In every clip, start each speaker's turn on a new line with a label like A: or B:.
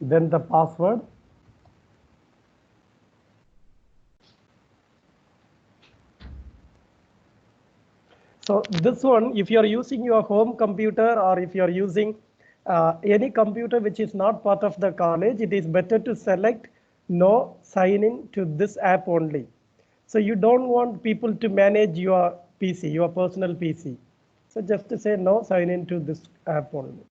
A: then the password. So this one, if you are using your home computer or if you are using any computer which is not part of the college, it is better to select no sign in to this app only. So you don't want people to manage your PC, your personal PC. So just to say no, sign in to this app only.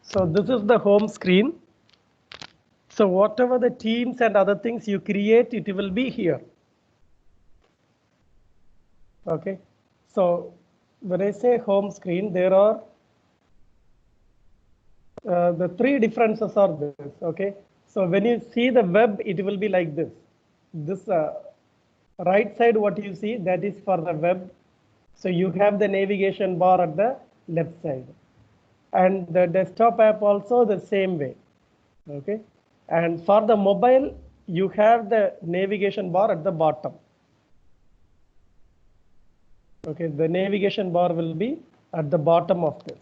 A: So this is the home screen. So whatever the teams and other things you create, it will be here. Okay. So when I say home screen, there are the three differences are this. Okay. So when you see the web, it will be like this. This right side, what you see, that is for the web. So you have the navigation bar at the left side. And the desktop app also the same way. Okay. And for the mobile, you have the navigation bar at the bottom. Okay, the navigation bar will be at the bottom of this.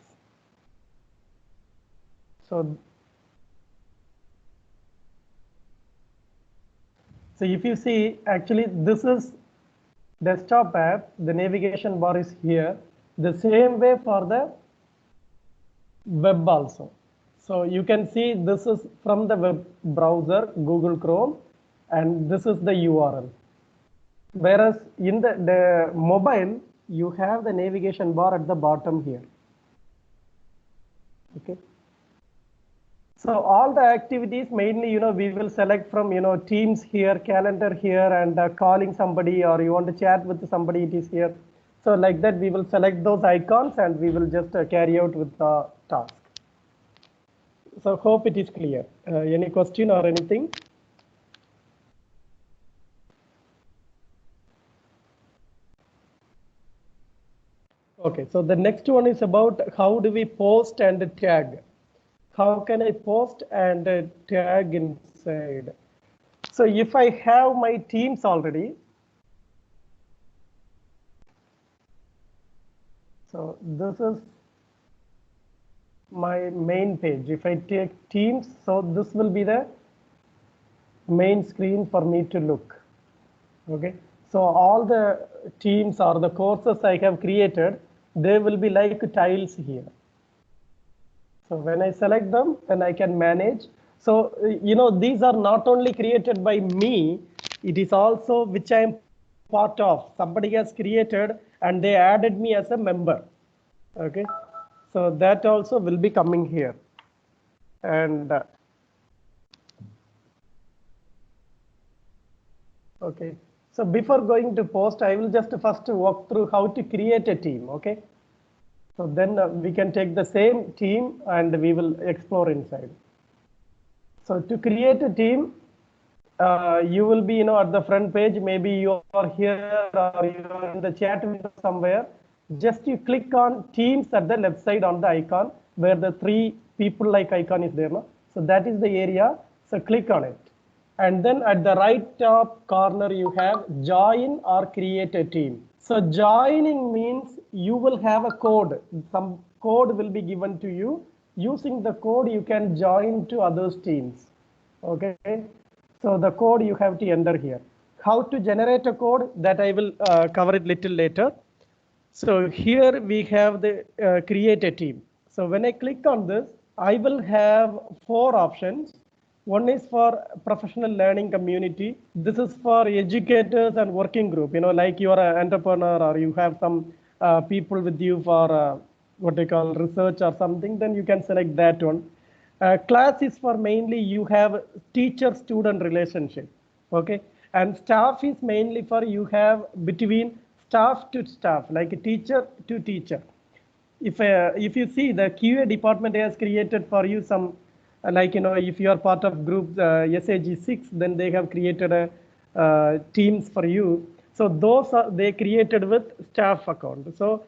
A: So if you see, actually this is desktop app, the navigation bar is here. The same way for the web also. So you can see this is from the web browser, Google Chrome, and this is the URL. Whereas in the mobile, you have the navigation bar at the bottom here. Okay. So all the activities mainly, we will select from, Teams here, calendar here, and calling somebody, or you want to chat with somebody, it is here. So like that, we will select those icons and we will just carry out with the task. So hope it is clear. Any question or anything? Okay, so the next one is about how do we post and tag. How can I post and tag inside? So if I have my teams already, so this is my main page. If I take teams, so this will be the main screen for me to look. Okay, so all the teams or the courses I have created, they will be like tiles here. So when I select them, then I can manage. So, these are not only created by me, it is also which I am part of. Somebody has created and they added me as a member. Okay. So that also will be coming here. And okay. So before going to post, I will just first walk through how to create a team. Okay. So then we can take the same team and we will explore inside. So to create a team, you will be, at the front page. Maybe you are here or you are in the chat window somewhere. Just you click on Teams at the left side on the icon where the three people like icon is there. No? So that is the area. So click on it. And then at the right top corner, you have join or create a team. So joining means you will have a code. Some code will be given to you. Using the code, you can join to others' teams. Okay. So the code you have to enter here. How to generate a code, that I will cover it little later. So here we have the create a team. So when I click on this, I will have four options. One is for professional learning community. This is for educators and working group, like you are an entrepreneur or you have some people with you for what they call research or something, then you can select that one. Class is for mainly you have teacher-student relationship, okay? And staff is mainly for you have between staff to staff, like a teacher to teacher. If you see the QA department has created for you some, like, if you are part of group SAG6, then they have created a teams for you. So those are they created with staff account. So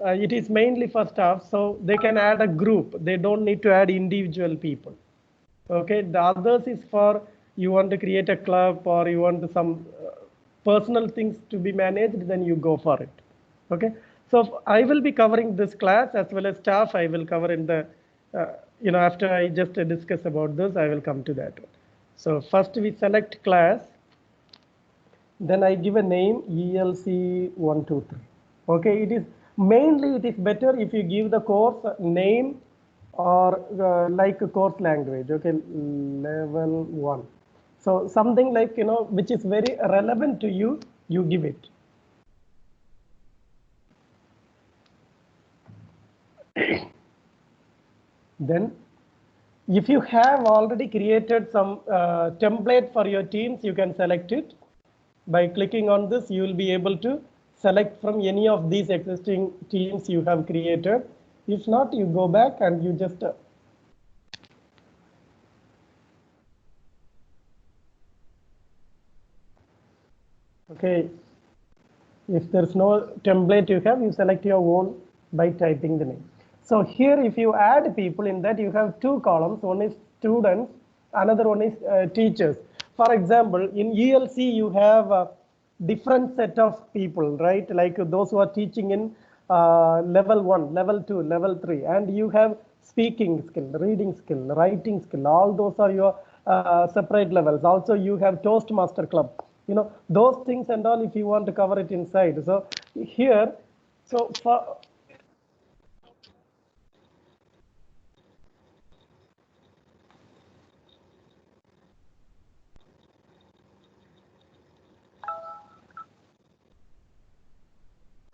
A: it is mainly for staff, so they can add a group. They don't need to add individual people. Okay, the others is for you want to create a club or you want some personal things to be managed, then you go for it. Okay. So I will be covering this class as well as staff. I will cover in the, after I just discuss about this, I will come to that. So first we select class. Then I give a name ELC123. Okay, it is better if you give the course name or like a course language. Okay, level 1. So something like, which is very relevant to you, you give it. Then if you have already created some template for your teams, you can select it. By clicking on this, you will be able to select from any of these existing teams you have created. If not, you go back and you just okay. If there's no template you have, you select your own by typing the name. So here, if you add people in that, you have two columns. One is students, another one is teachers. For example, in ELC, you have a different set of people, right? Like those who are teaching in level 1, level 2, level 3, and you have speaking skill, reading skill, writing skill. All those are your separate levels. Also, you have Toastmaster Club. Those things and all, if you want to cover it inside. So here, so for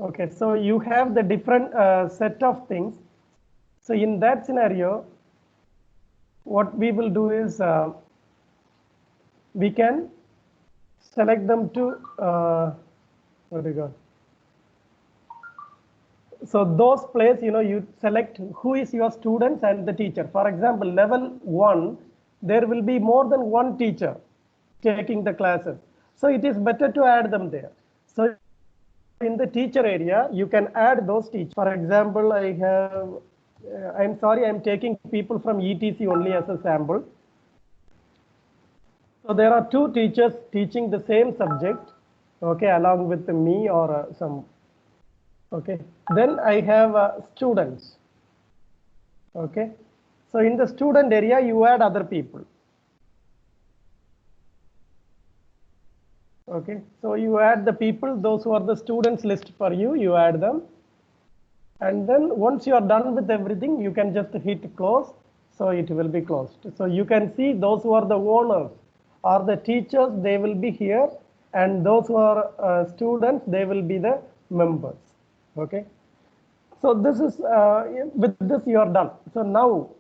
A: okay, so you have the different set of things. So in that scenario, what we will do is we can select them to what do you call? So those place, you select who is your students and the teacher. For example, level 1, there will be more than one teacher taking the classes. So it is better to add them there. So in the teacher area, you can add those teachers. For example, I'm sorry, I'm taking people from ETC only as a sample. So there are two teachers teaching the same subject, okay, along with me or some, okay. Then I have students, okay. So in the student area, you add other people. Okay, so you add the people, those who are the students list for you, you add them. And then once you are done with everything, you can just hit close. So it will be closed. So you can see those who are the owners or the teachers, they will be here. And those who are students, they will be the members. Okay. So this is, with this you are done. So now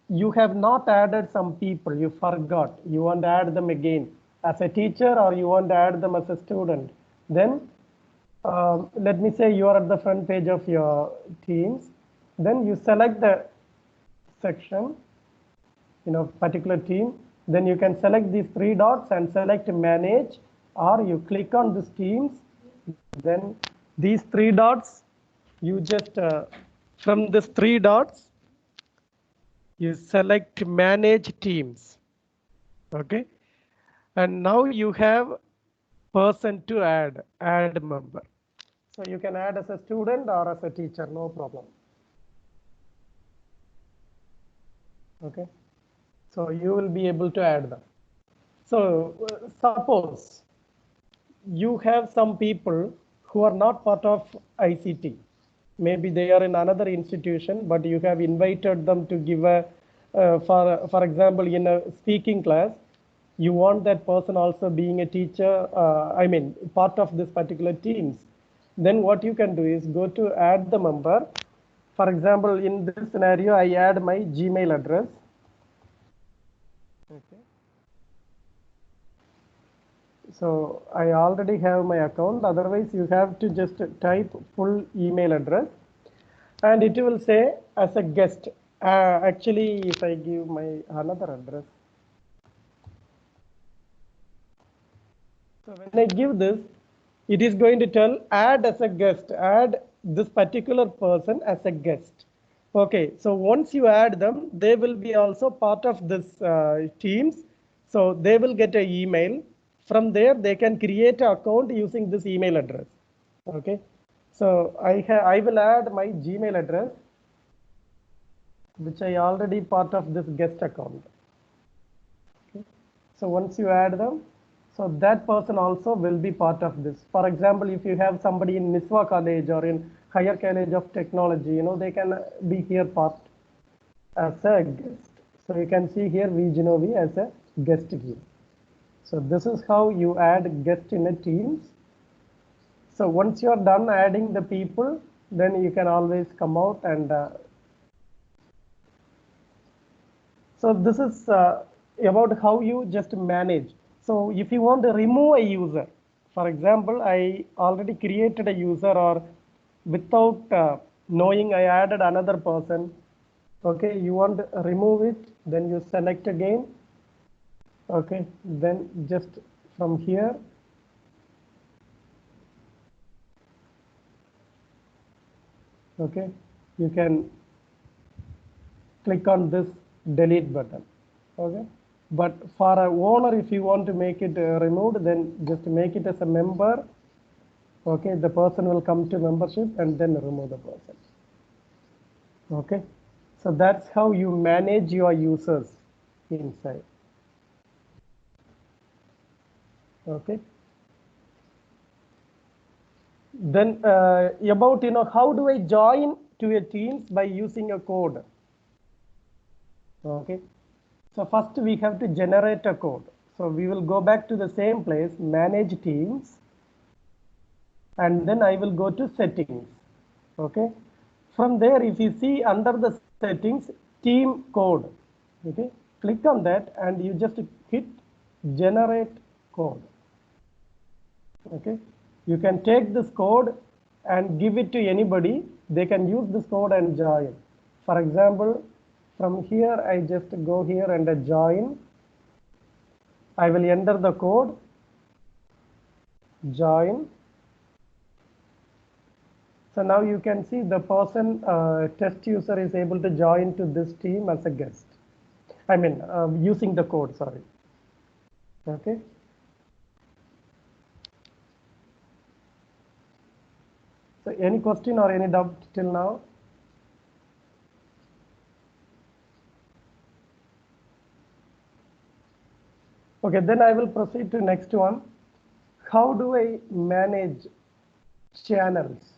A: you have not added some people, you forgot. You want to add them again as a teacher or you want to add them as a student. Then let me say you are at the front page of your teams. Then you select the section, particular team. Then you can select these three dots and select manage, or you click on these teams. Then these three dots, you just from these three dots, you select manage teams. Okay. And now you have person to add member. So you can add as a student or as a teacher, no problem. Okay. So you will be able to add them. So suppose you have some people who are not part of ICT. Maybe they are in another institution, but you have invited them to give a, for example, in a speaking class, you want that person also being a teacher, part of this particular teams. Then what you can do is go to add the member. For example, in this scenario, I add my Gmail address. Okay. So I already have my account. Otherwise, you have to just type full email address and it will say as a guest. Actually, if I give my another address. So when I give this, it is going to tell add as a guest, add this particular person as a guest. Okay, so once you add them, they will be also part of this teams. So they will get an email. From there, they can create an account using this email address. Okay. So I will add my Gmail address, which I already part of this guest account. Okay. So once you add them, so that person also will be part of this. For example, if you have somebody in Niswa College or in Higher College of Technology, they can be here part as a guest. So you can see here VGenovi as a guest here. So this is how you add guest in a Teams. So once you are done adding the people, then you can always come out and so this is about how you just manage. So if you want to remove a user, for example, I already created a user, or without knowing I added another person. Okay, you want to remove it, then you select again. Okay, then just from here, okay, you can click on this delete button. Okay, but for a owner, if you want to make it removed, then just make it as a member. Okay, the person will come to membership and then remove the person. Okay, so that's how you manage your users inside. Okay, then about how do I join to a Teams by using a code. Okay, so first we have to generate a code. So we will go back to the same place, manage Teams, and then I will go to settings. Okay, from there, if you see under the settings, team code, okay, click on that and you just hit generate code. Okay, you can take this code and give it to anybody. They can use this code and join. For example, from here, I just go here and join. I will enter the code, join. So now you can see the person, test user, is able to join to this team as a guest. I mean, using the code, sorry. Okay. So any question or any doubt till now? Okay, then I will proceed to next one. How do I manage channels?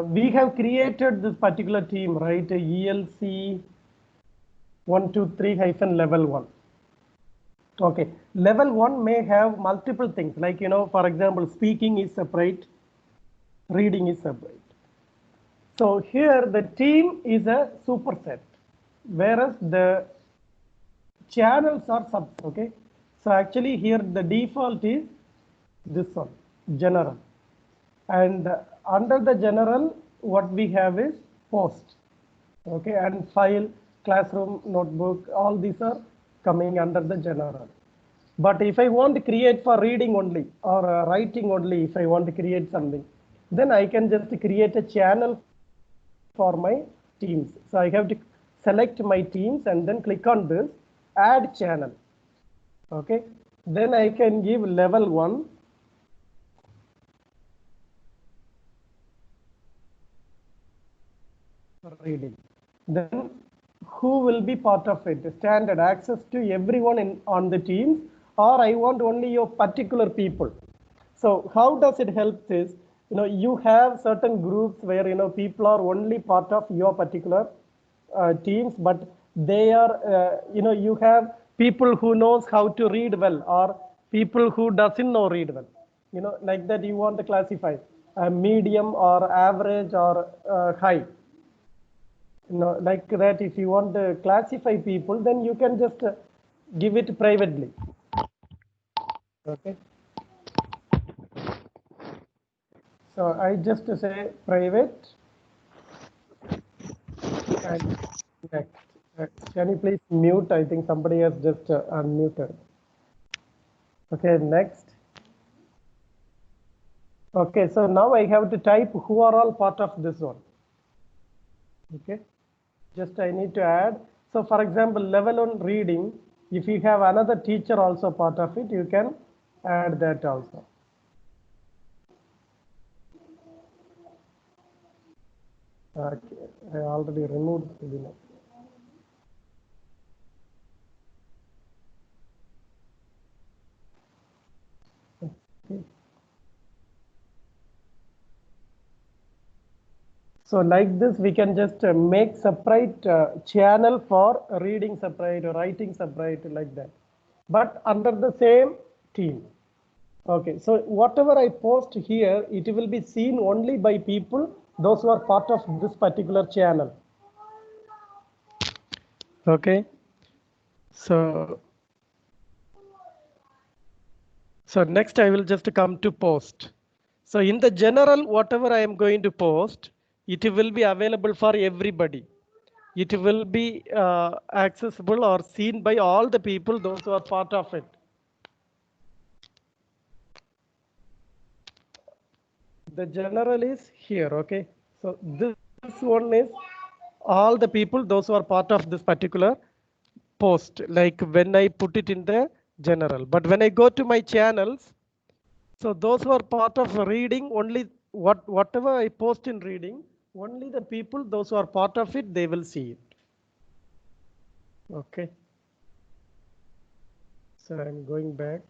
A: We have created this particular team, right? ELC 123 level 1. Okay, level 1 may have multiple things, like, for example, speaking is separate, reading is separate. So here the team is a superset, whereas the channels are subs. Okay, so actually here the default is this one, general, and under the general what we have is post. Okay, and file, classroom, notebook, all these are coming under the general. But if I want to create for reading only or writing only, if I want to create something, then I can just create a channel for my teams. So I have to select my teams and then click on this, add channel. Okay, then I can give level 1. Reading. Then who will be part of it? Standard access to everyone on the teams, or I want only your particular people. So how does it help this? You have certain groups where people are only part of your particular teams, but they are you have people who knows how to read well, or people who doesn't know read well. Like that you want to classify medium or average or high. Like that, if you want to classify people, then you can just give it privately. Okay. So I just say private and next. Can you please mute? I think somebody has just unmuted. Okay, next. Okay, so now I have to type who are all part of this one. Okay, just I need to add. So for example, level 1 reading, if you have another teacher also part of it, you can add that also. Okay, I already removed the okay. So like this, we can just make separate channel for reading separate, writing separate, like that, but under the same team. Okay, so whatever I post here, it will be seen only by people, those who are part of this particular channel. Okay, so next I will just come to post. So in the general, whatever I am going to post, it will be available for everybody. It will be accessible or seen by all the people, those who are part of it. The general is here, okay? So this one is all the people, those who are part of this particular post, like when I put it in the general. But when I go to my channels, so those who are part of reading, only whatever I post in reading, only the people, those who are part of it, they will see it. Okay. So I'm going back.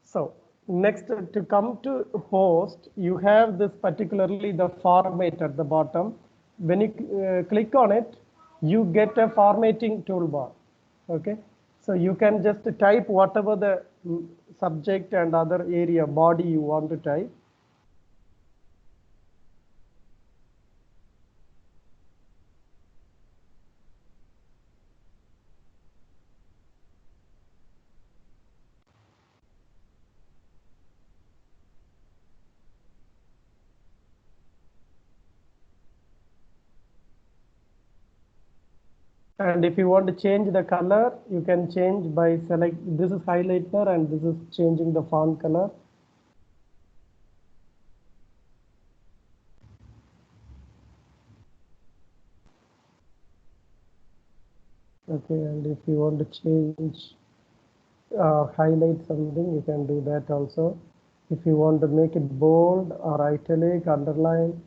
A: So next, to come to post, you have this particularly the format at the bottom. When you click on it, you get a formatting toolbar. Okay, so you can just type whatever the subject and other area body you want to type. And if you want to change the color, you can change by select, this is highlighter and this is changing the font color. Okay, and if you want to change, highlight something, you can do that also. If you want to make it bold or italic, underline,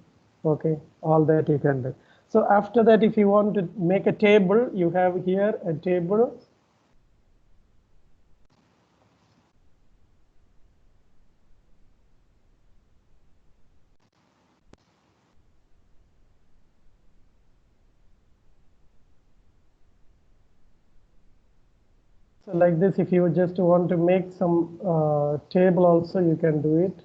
A: okay, all that you can do. So after that, if you want to make a table, you have here a table. So like this, if you just want to make some table also, you can do it.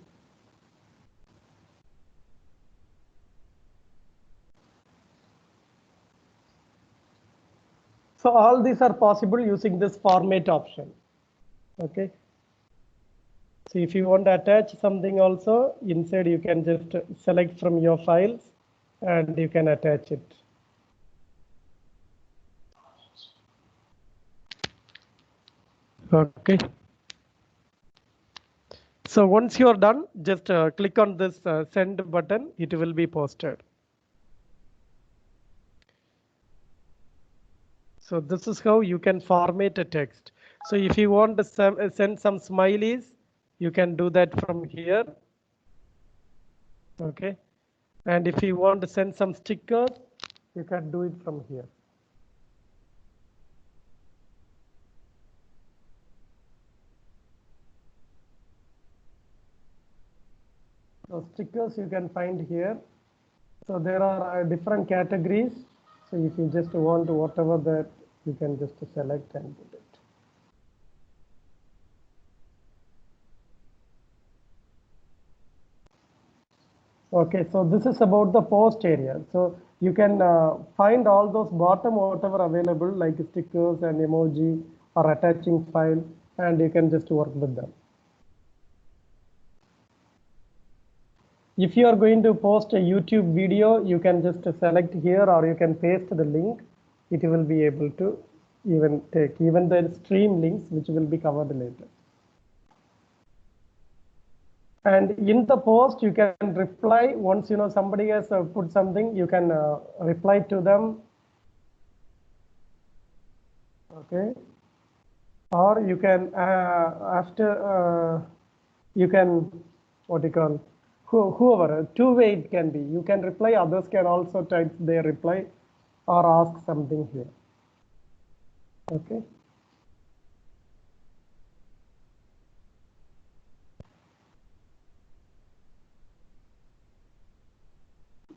A: So all these are possible using this format option. Okay. So if you want to attach something also, inside you can just select from your files and you can attach it. Okay. So once you are done, just click on this send button, it will be posted. So this is how you can format a text. So if you want to send some smileys, you can do that from here. Okay. And if you want to send some stickers, you can do it from here. So stickers you can find here. So there are different categories. So if you just want to whatever that, you can just select and put it. Okay, so this is about the post area. So you can find all those bottom whatever available like stickers and emoji or attaching file, and you can just work with them. If you are going to post a YouTube video, you can just select here or you can paste the link. It will be able to even take even the stream links, which will be covered later. And in the post, you can reply once somebody has put something, you can reply to them. Okay. Or you can you can what you call whoever, two-way it can be. You can reply, others can also type their reply or ask something here. Okay.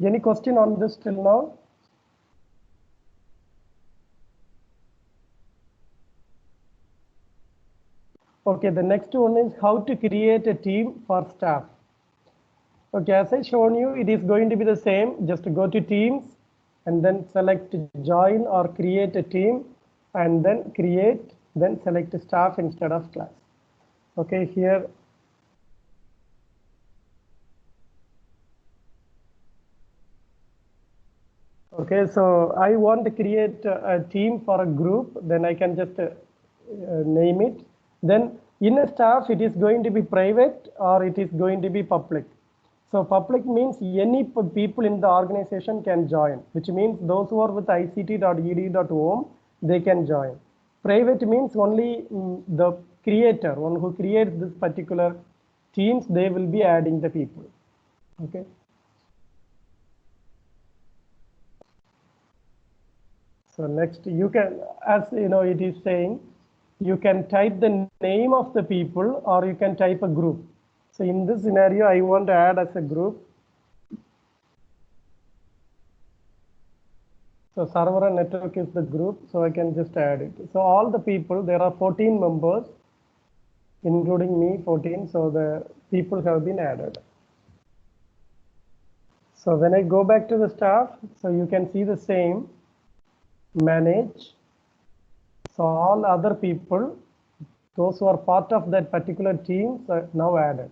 A: Any question on this till now? Okay, the next one is how to create a team for staff. Okay, as I shown you, it is going to be the same. Just go to teams and then select join or create a team and then create, then select staff instead of class. Okay, here. Okay, so I want to create a team for a group, then I can just name it. Then in a staff, it is going to be private or it is going to be public. So public means any people in the organization can join, which means those who are with ict.ed.om, they can join. Private means only the creator, one who creates this particular teams, they will be adding the people. Okay. So next, you can, as you know, it is saying, you can type the name of the people or you can type a group. So in this scenario, I want to add as a group. So server and network is the group, so I can just add it. So all the people, there are 14 members, including me, 14. So the people have been added. So when I go back to the staff, so you can see the same, manage. So all other people, those who are part of that particular team are now added.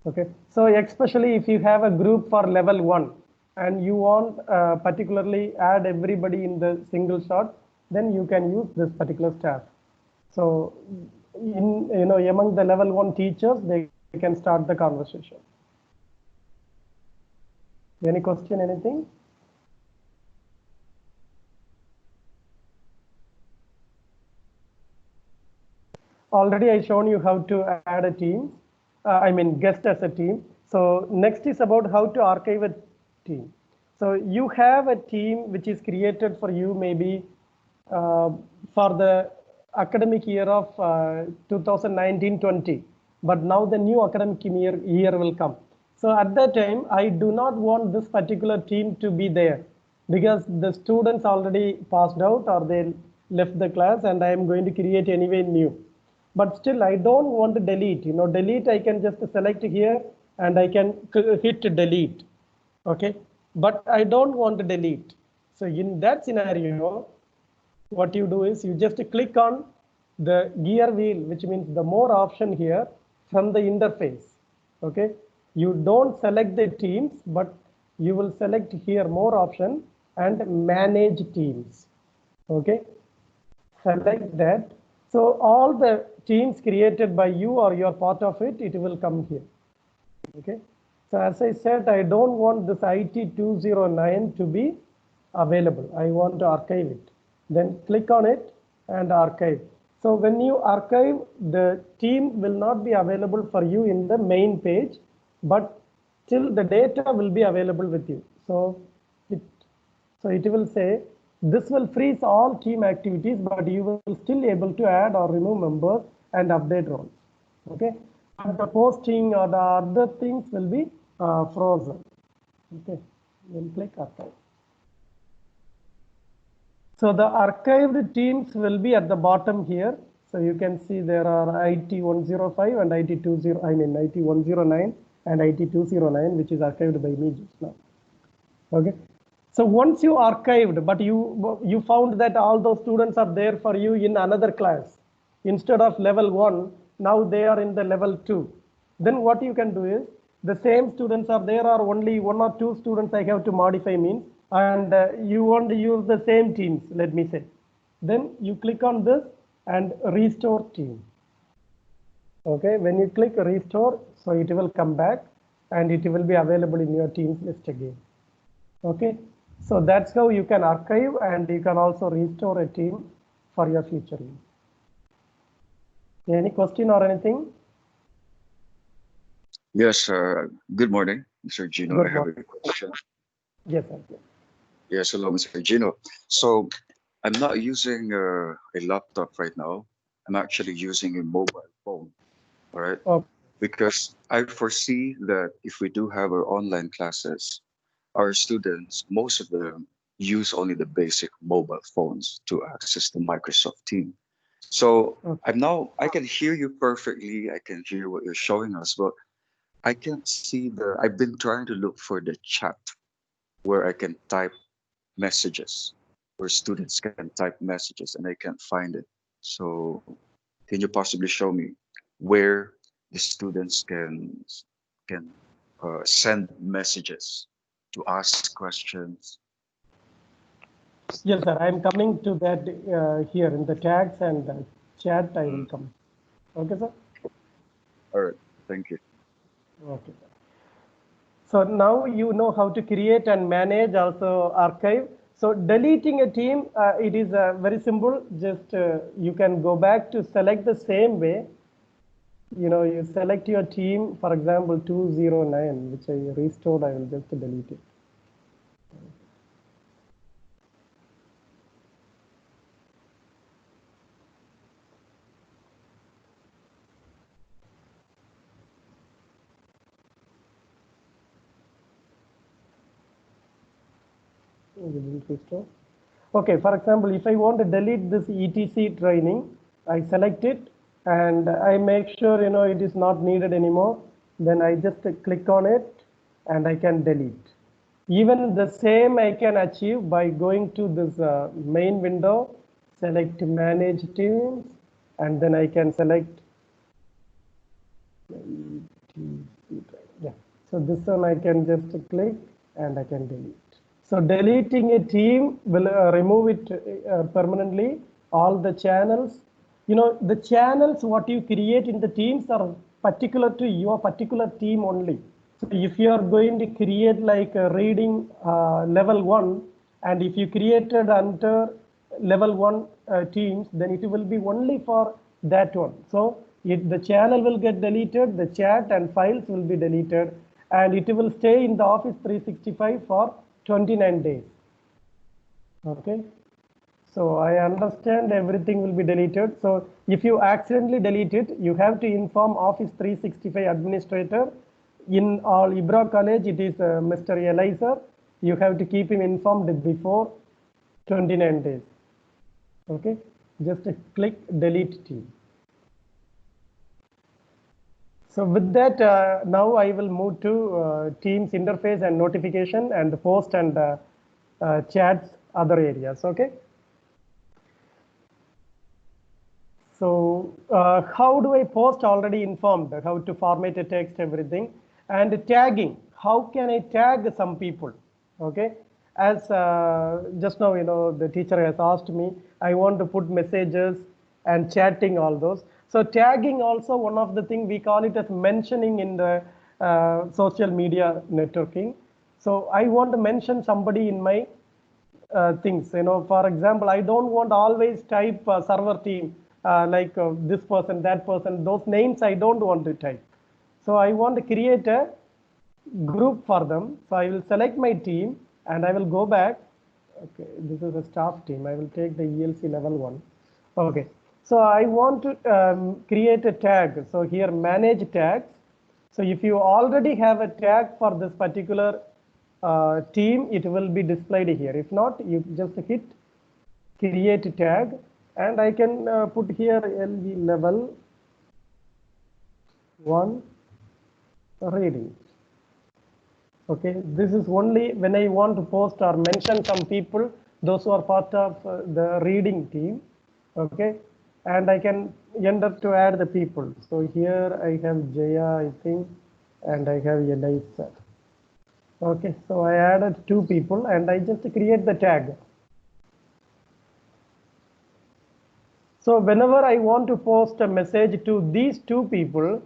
A: Okay, so especially if you have a group for level 1 and you want particularly add everybody in the single shot, then you can use this particular staff. So in among the level 1 teachers, they can start the conversation. Any question, anything? Already I shown you how to add a team. I mean guest as a team. So next is about how to archive a team. So you have a team which is created for you maybe for the academic year of 2019-20, but now the new academic year will come. So at that time, I do not want this particular team to be there because the students already passed out or they left the class and I am going to create anyway new. But still, I don't want to delete. Delete, I can just select here and I can hit delete. Okay, but I don't want to delete. So in that scenario, what you do is you just click on the gear wheel, which means the more option here from the interface. Okay, you don't select the teams, but you will select here more option and manage teams. Okay, select that. So all the teams created by you or you're part of it, it will come here. Okay. So as I said, I don't want this IT209 to be available. I want to archive it. Then click on it and archive. So when you archive, the team will not be available for you in the main page, but still the data will be available with you. So it will say, this will freeze all team activities, but you will still able to add or remove members and update roles. Okay. And the posting or the other things will be frozen. Okay. Then click archive. So the archived teams will be at the bottom here. So you can see there are IT105 and IT109 and IT209, which is archived by me just now. Okay. So once you archived, but you found that all those students are there for you in another class. Instead of level 1, now they are in the level 2. Then what you can do is the same students are there, or only one or two students I have to modify means, and you want to use the same teams, let me say. Then you click on this and restore team. Okay, when you click restore, so it will come back and it will be available in your teams list again. Okay, so that's how you can archive and you can also restore a team for your future use. Any question or anything?
B: Yes, good morning, Mr. Gino. I
A: Good
B: have
A: morning.
B: a question.
A: Yes, sir.
B: Yes, hello, Mr. Gino. So I'm not using a laptop right now. I'm actually using a mobile phone, all right?
A: Oh,
B: Because I foresee that if we do have our online classes, our students, most of them use only the basic mobile phones to access the Microsoft Team. So
A: okay.
B: I can hear you perfectly. I can hear what you're showing us, but I can't see I've been trying to look for the chat where I can type messages, where students can type messages, and I can't find it. So can you possibly show me where the students can send messages to ask questions?
A: Yes, sir. I'm coming to that here in the tags and chat. I will
B: Mm.
A: come. Okay, sir.
B: All right, thank you.
A: Okay. So now you know how to create and manage also archive. So deleting a team, it is very simple. Just you can go back to select the same way. You know, you select your team, for example, 209, which I restored. I will just delete it. We didn't restore. Okay, for example, if I want to delete this ETC training, I select it and I make sure, you know, it is not needed anymore. Then I just click on it and I can delete. Even the same I can achieve by going to this main window, select manage teams, and then I can select yeah. So this one I can just click and I can delete. So deleting a team will remove it permanently. All the channels, you know, the channels what you create in the teams are particular to your particular team only. So if you are going to create like a reading level one, and if you created under level one teams, then it will be only for that one. So the channel will get deleted, the chat and files will be deleted, and it will stay in the Office 365 for 29 days. Okay. So I understand everything will be deleted. So if you accidentally delete it, you have to inform Office 365 administrator. In all Ibra College, it is Mr. Eliza. You have to keep him informed before 29 days. Okay, just click delete team. So with that, now I will move to Teams interface and notification and post and chats other areas. Okay. So how do I post? Already informed how to format a text, everything, and tagging. How can I tag some people? Okay, as just now, you know, the teacher has asked me, I want to put messages and chatting, all those. So tagging also one of the thing we call it as mentioning in the social media networking. So I want to mention somebody in my things. You know, for example, I don't want always type server team like this person, that person. Those names I don't want to type. So I want to create a group for them. So I will select my team and I will go back. Okay, this is a staff team. I will take the ELC level one. Okay, so I want to create a tag. So here manage tags. So if you already have a tag for this particular team, it will be displayed here. If not, you just hit create tag and I can put here LE level 1 reading. Okay, this is only when I want to post or mention some people, those who are part of the reading team. Okay, and I can enter to add the people. So here I have Jaya, I think, and I have Elisa. Okay, so I added 2 people and I just create the tag. So whenever I want to post a message to these 2 people,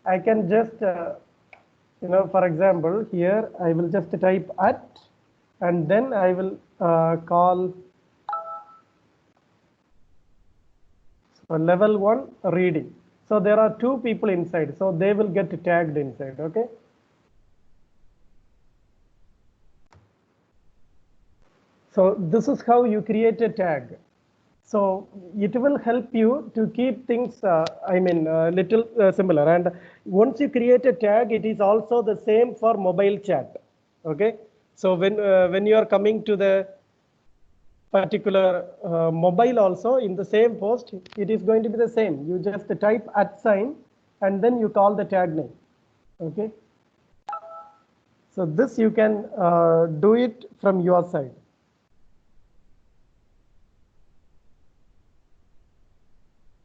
A: I can just, for example, here I will just type at, and then I will call level 1 reading. So there are 2 people inside, so they will get tagged inside. Okay. So this is how you create a tag. So it will help you to keep things, little similar. And once you create a tag, it is also the same for mobile chat. Okay. So when you are coming to the particular mobile also in the same post, it is going to be the same. You just type at sign and then you call the tag name. Okay. So this you can do it from your side.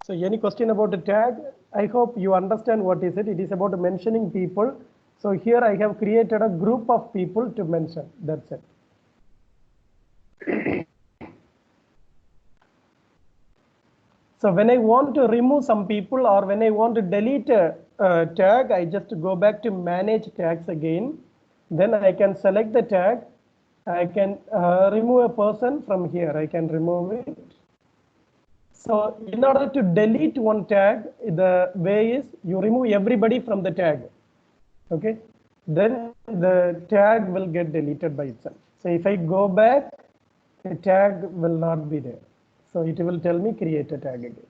A: So any question about the tag? I hope you understand what is it. It is about mentioning people. So here I have created a group of people to mention. That's it. So when I want to remove some people or when I want to delete a tag, I just go back to manage tags again. Then I can select the tag. I can remove a person from here. I can remove it. So in order to delete one tag, the way is you remove everybody from the tag. Okay. Then the tag will get deleted by itself. So if I go back, the tag will not be there. So it will tell me create a tag again.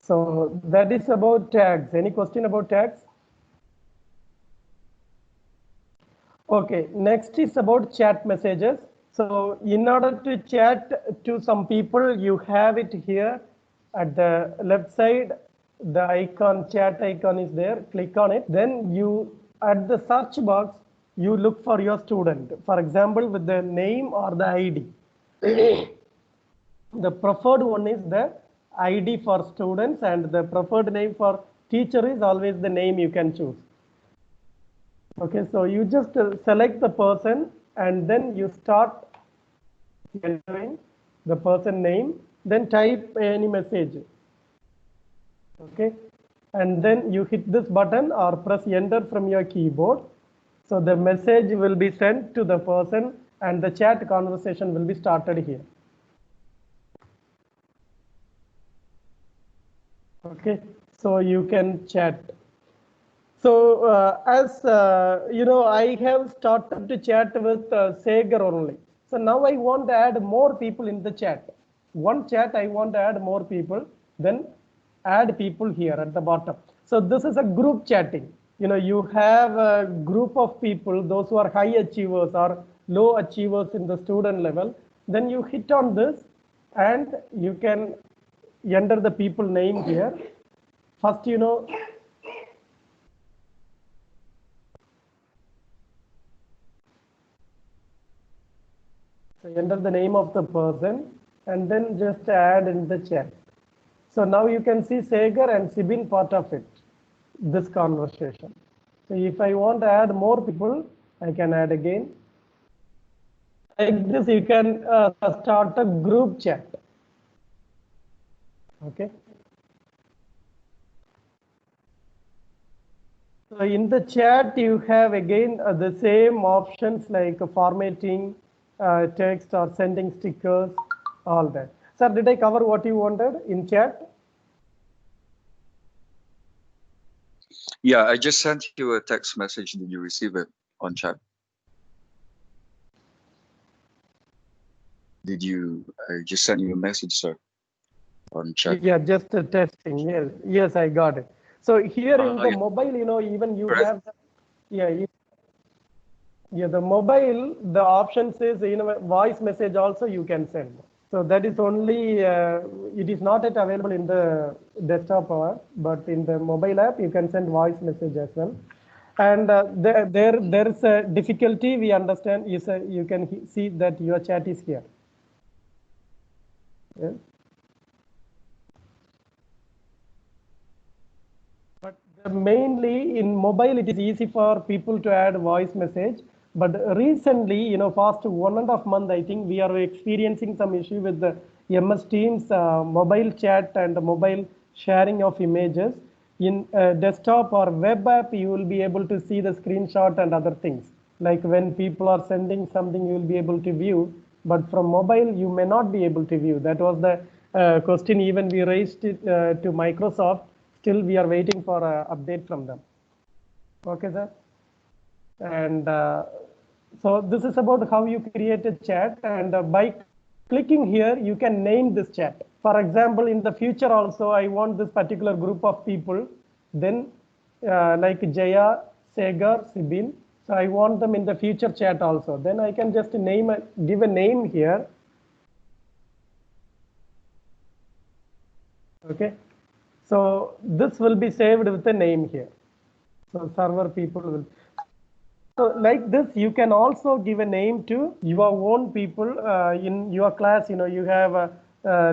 A: So that is about tags. Any question about tags? Okay, next is about chat messages. So in order to chat to some people, you have it here at the left side. The icon, chat icon is there. Click on it. Then you, at the search box, you look for your student. For example, with the name or the ID. The preferred one is the ID for students, and the preferred name for teacher is always the name you can choose. Okay, so you just select the person and then you start entering the person name, then type any message. Okay, and then you hit this button or press enter from your keyboard. So the message will be sent to the person and the chat conversation will be started here. Okay, so you can chat. So as I have started to chat with Sagar only. So now I want to add more people in the chat. One chat I want to add more people, then add people here at the bottom. So this is a group chatting. You have a group of people, those who are high achievers or low achievers in the student level. Then you hit on this and you can enter the people name here. First, so enter the name of the person and then just add in the chat. So now you can see Sagar and Sibin part of it, this conversation. So if I want to add more people, I can add again. Like this, you can start a group chat. Okay. So in the chat, you have again the same options like formatting, text or sending stickers, all that. Sir, did I cover what you wanted in chat?
B: Yeah, I just sent you a text message. Did you receive it on chat? I just sent you a message, sir, on chat.
A: Yeah, just testing. Yes, I got it. So here in the mobile, even you have, the mobile, the option says, voice message also you can send. So that is only, it is not yet available in the desktop app, but in the mobile app, you can send voice message as well. And there is a difficulty we understand is you can see that your chat is here. Yes. mainly in mobile, it is easy for people to add voice message. But recently, past 1.5 months, I think we are experiencing some issue with the MS Teams mobile chat and mobile sharing of images. In desktop or web app, you will be able to see the screenshot and other things. Like when people are sending something, you will be able to view. But from mobile, you may not be able to view. That was the question even we raised it to Microsoft. Still, we are waiting for an update from them. Okay, sir. And so this is about how you create a chat, and by clicking here you can name this chat. For example, in the future also I want this particular group of people, then like Jaya, Segar, Sibil, so I want them in the future chat also. Then I can just give a name here. Okay, so this will be saved with a name here. So server people will. So like this, you can also give a name to your own people in your class. You have a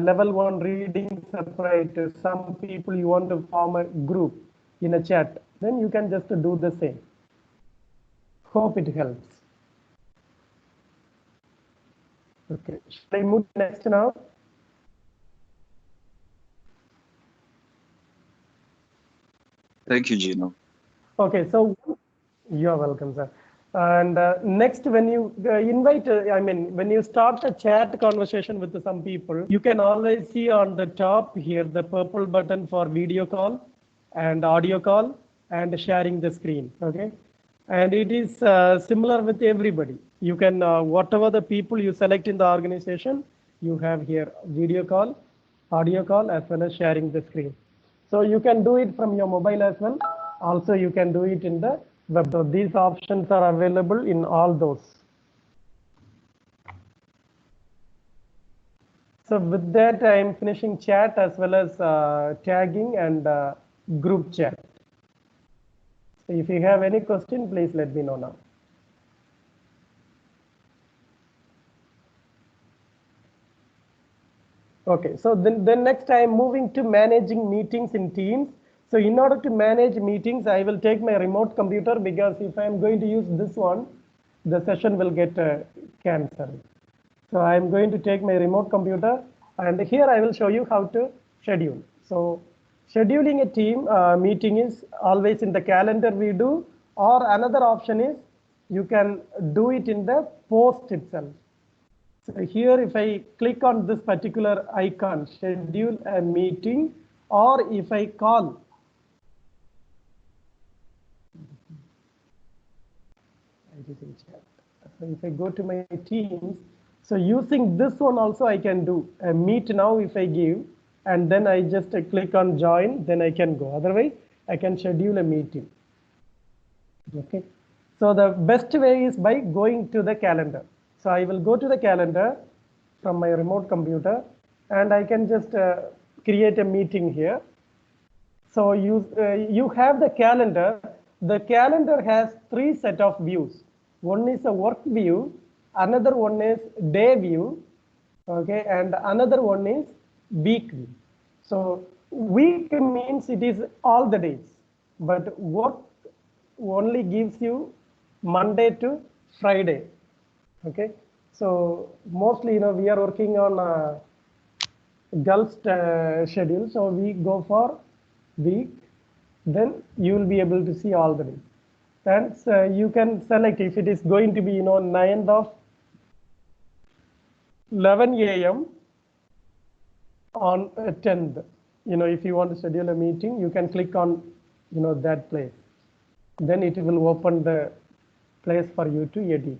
A: level 1 reading separate. Some people you want to form a group in a chat. Then you can just do the same. Hope it helps. Okay, shall I move next now?
B: Thank you, Gino.
A: Okay, so you're welcome, sir. And next, when you invite, when you start a chat conversation with some people, you can always see on the top here the purple button for video call and audio call and sharing the screen. Okay, and it is similar with everybody. You can whatever the people you select in the organization, you have here video call, audio call, as well as sharing the screen. So you can do it from your mobile as well. Also, you can do it in the web. So these options are available in all those. So with that, I am finishing chat as well as tagging and group chat. So if you have any question, please let me know now. Okay, so then next I am moving to managing meetings in Teams. So in order to manage meetings, I will take my remote computer, because if I am going to use this one, the session will get cancelled. So I am going to take my remote computer, and here I will show you how to schedule. So scheduling a team meeting is always in the calendar we do, or another option is you can do it in the post itself. So here, if I click on this particular icon, schedule a meeting, or if I call, so if I go to my Teams, so using this one also I can do a meet now if I give, and then I just click on join, then I can go. Otherwise, I can schedule a meeting. Okay. So the best way is by going to the calendar. So I will go to the calendar from my remote computer, and I can just create a meeting here. So you have the calendar. The calendar has 3 set of views. One is a work view, another one is day view, okay, and another one is week view. So week means it is all the days, but work only gives you Monday to Friday. Okay, so mostly we are working on Gulf schedule, so we go for week. Then you will be able to see all the days. And you can select if it is going to be 9th of 11 a.m. on 10th. If you want to schedule a meeting, you can click on that place. Then it will open the place for you to edit.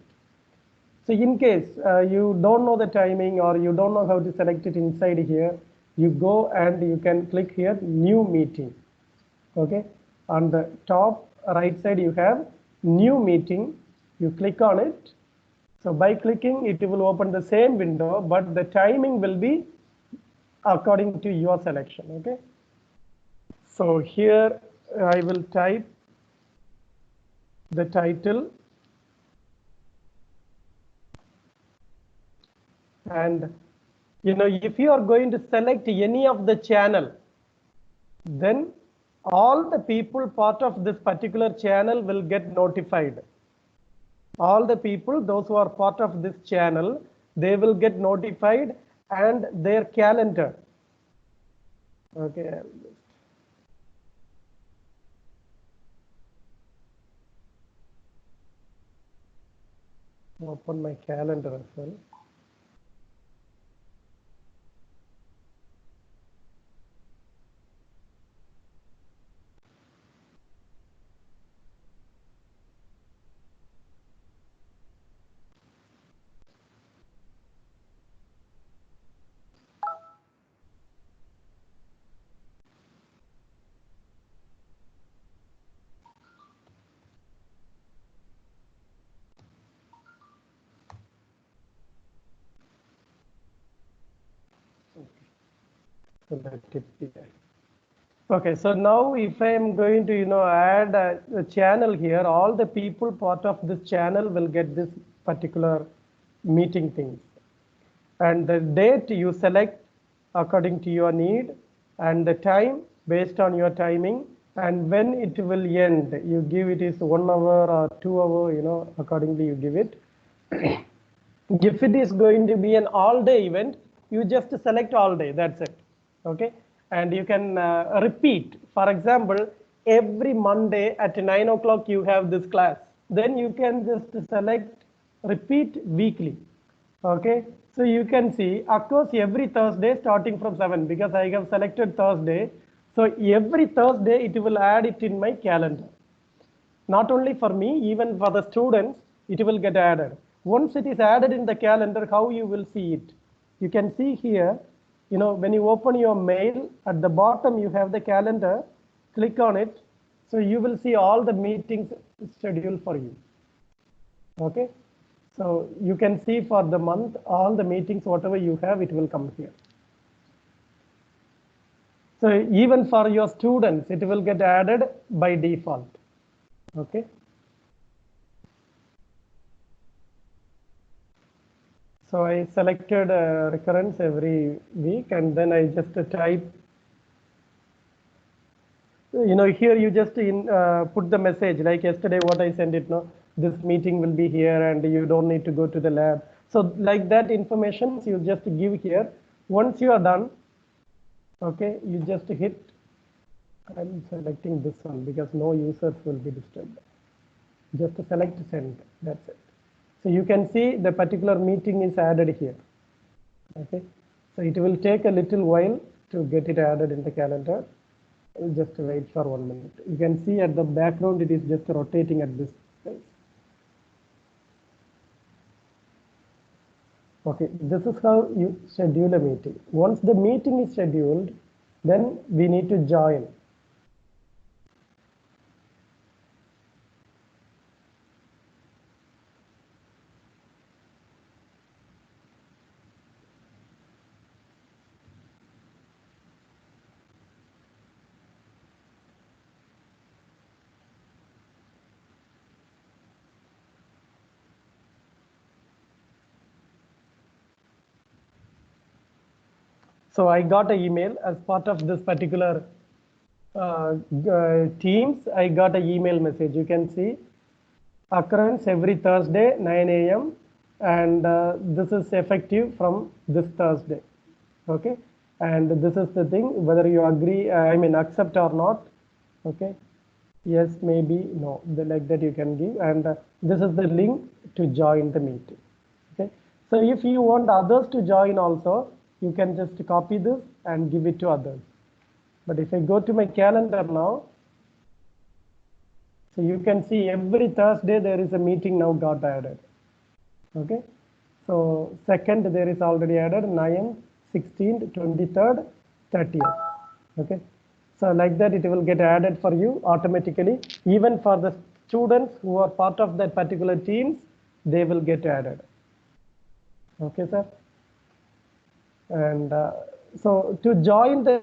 A: So in case you don't know the timing, or you don't know how to select it inside here, you go and you can click here, new meeting. Okay, on the top right side you have new meeting. You click on it. So by clicking, it will open the same window, but the timing will be according to your selection. Okay, so here I will type the title, and if you are going to select any of the channel, then all the people part of this particular channel will get notified. All the people, those who are part of this channel, they will get notified, and their calendar. Okay. Open my calendar as well. So let it be there. Okay, so now if I am going to, add a channel here, all the people part of this channel will get this particular meeting things. And the date you select according to your need, and the time based on your timing, and when it will end. You give it is 1 hour or 2 hour, accordingly you give it. If it is going to be an all day event, you just select all day, that's it. Okay, and you can repeat. For example, every Monday at 9 o'clock you have this class, then you can just select repeat weekly. Okay, so you can see occurs every Thursday starting from 7, because I have selected Thursday. So every Thursday it will add it in my calendar. Not only for me, even for the students, it will get added. Once it is added in the calendar, how you will see it? You can see here, when you open your mail, at the bottom you have the calendar, click on it. So you will see all the meetings scheduled for you. Okay. So you can see for the month, all the meetings, whatever you have, it will come here. So even for your students, it will get added by default. Okay. So I selected recurrence every week, and then I just type, here you just put the message like yesterday what I sent it, no, this meeting will be here and you don't need to go to the lab. So like that information you just give here. Once you are done, okay, you just hit, I'm selecting this one because no users will be disturbed. Just select send, that's it. So you can see the particular meeting is added here. Okay, so it will take a little while to get it added in the calendar. Just wait for 1 minute. You can see at the background it is just rotating at this place. Okay, this is how you schedule a meeting. Once the meeting is scheduled, then we need to join. So I got an email as part of this particular Teams. I got an email message. You can see occurrence every Thursday 9 a.m. and this is effective from this Thursday. Okay, and this is the thing, whether you agree, accept or not. Okay, yes, maybe, no, like that you can give, and this is the link to join the meeting. Okay, so if you want others to join also, you can just copy this and give it to others. But if I go to my calendar now, so you can see every Thursday there is a meeting now got added. Okay, so 2nd there is already added, 9th, 16th, 23rd, 30th. Okay, so like that it will get added for you automatically. Even for the students who are part of that particular teams, they will get added. Okay, sir. And so to join the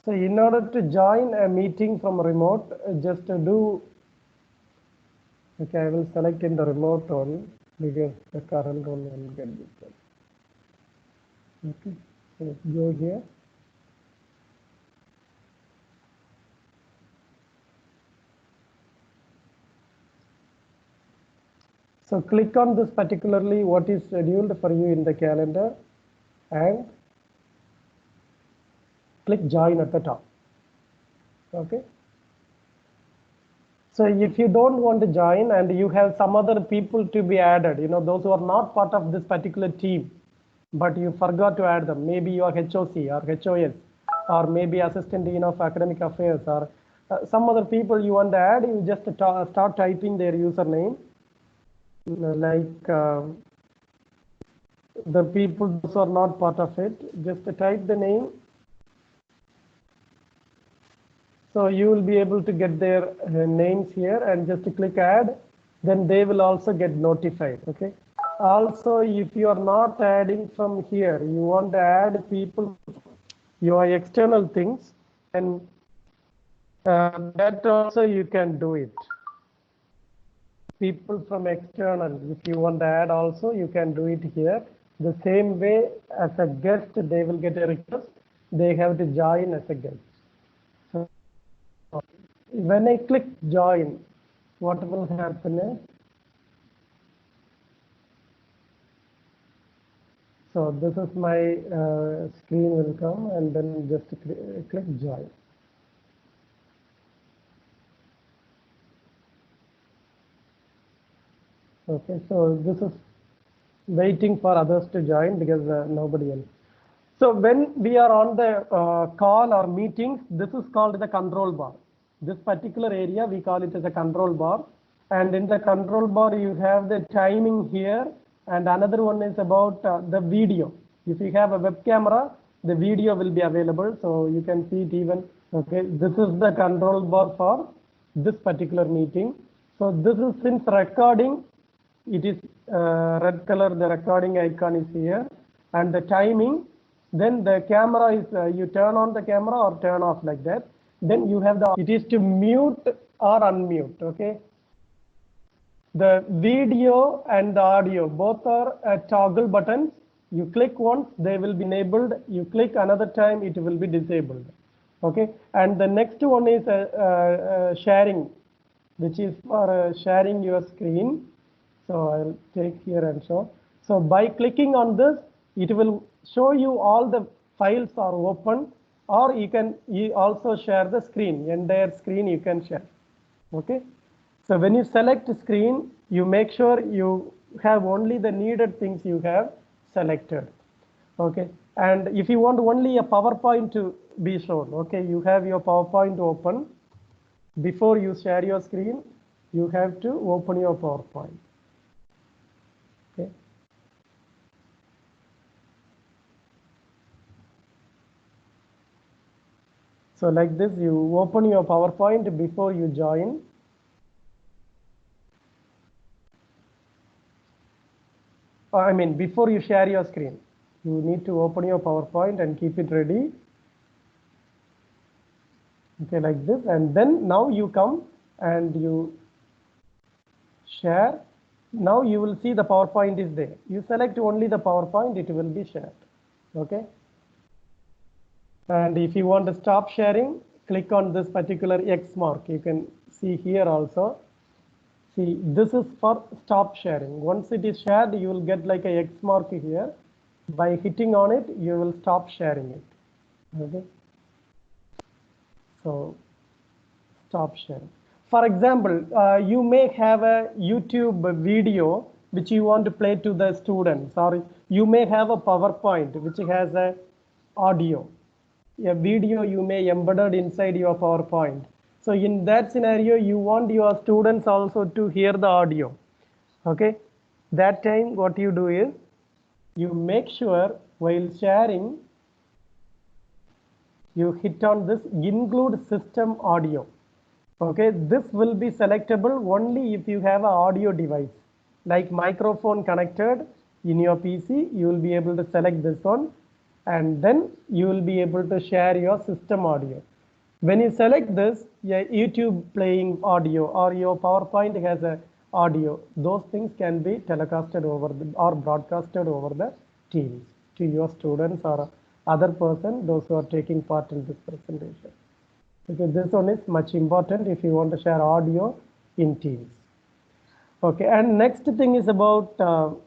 A: So in order to join a meeting from remote, just do, okay, I will select in the remote one because the current one will get this one. Okay, so let's go here. So click on this particularly what is scheduled for you in the calendar and click join at the top. Okay. So if you don't want to join and you have some other people to be added, those who are not part of this particular team, but you forgot to add them, maybe you are HOC or HOS, or maybe Assistant Dean of Academic Affairs, or some other people you want to add, you just start typing their username, like the people who are not part of it, just type the name. So you will be able to get their names here and just click add, then they will also get notified. Okay. Also, if you are not adding from here, you want to add people, your external things, and that also you can do it. People from external, if you want to add also, you can do it here. The same way as a guest, they will get a request. They have to join as a guest. So when I click join, what will happen is, so this is my screen will come and then just click join. Okay, so this is waiting for others to join because nobody else. So when we are on the call or meetings, this is called the control bar. This particular area, we call it as a control bar. And in the control bar, you have the timing here. And another one is about the video. If you have a web camera, the video will be available. So you can see it even. Okay, this is the control bar for this particular meeting. So this is since recording, it is red color, the recording icon is here. And the timing, then the camera is, you turn on the camera or turn off like that. Then you have it is to mute or unmute, okay? The video and the audio, both are toggle buttons. You click once, they will be enabled. You click another time, it will be disabled, okay? And the next one is sharing, which is for sharing your screen. So I'll take here and show. So by clicking on this, it will show you all the files are open, or you can also share the screen, entire screen you can share. Okay. So when you select screen, you make sure you have only the needed things you have selected. Okay. And if you want only a PowerPoint to be shown, okay, you have your PowerPoint open. Before you share your screen, you have to open your PowerPoint. Okay. So like this, you open your PowerPoint before you join. I mean, before you share your screen, you need to open your PowerPoint and keep it ready. Okay, like this. And then now you come and you share. Now you will see the PowerPoint is there. You select only the PowerPoint, it will be shared. Okay. And if you want to stop sharing, click on this particular X mark. You can see here also. See, this is for stop sharing. Once it is shared, you will get like a X mark here. By hitting on it, you will stop sharing it. Okay. So stop sharing. For example, you may have a YouTube video which you want to play to the students, or you may have a PowerPoint which has a audio. A video you may embedded inside your PowerPoint. So in that scenario, you want your students also to hear the audio. Okay. That time what you do is, you make sure while sharing, you hit on this include system audio. Okay, this will be selectable only if you have an audio device like microphone connected in your PC. You will be able to select this one. and then you will be able to share your system audio. When you select this, yeah, YouTube playing audio or your PowerPoint has a audio, those things can be telecasted over or broadcasted over the Teams to your students or other person, those who are taking part in this presentation. Because this one is much important if you want to share audio in Teams. Okay, and next thing is about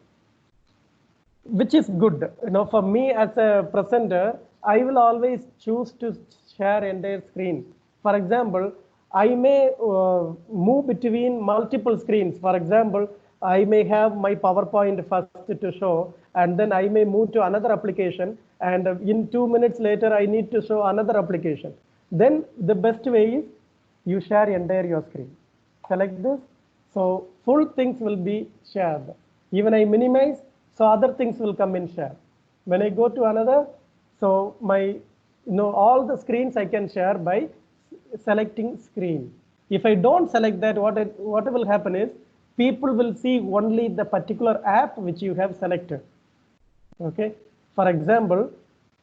A: which is good. For me as a presenter, I will always choose to share entire screen. For example, I may move between multiple screens. For example, I may have my PowerPoint first to show, and then I may move to another application, and in 2 minutes later, I need to show another application. Then the best way is you share entire your screen. Select this. So full things will be shared. Even I minimize, so other things will come in share. When I go to another, so my, all the screens I can share by selecting screen. If I don't select that, what will happen is people will see only the particular app which you have selected. Okay. For example,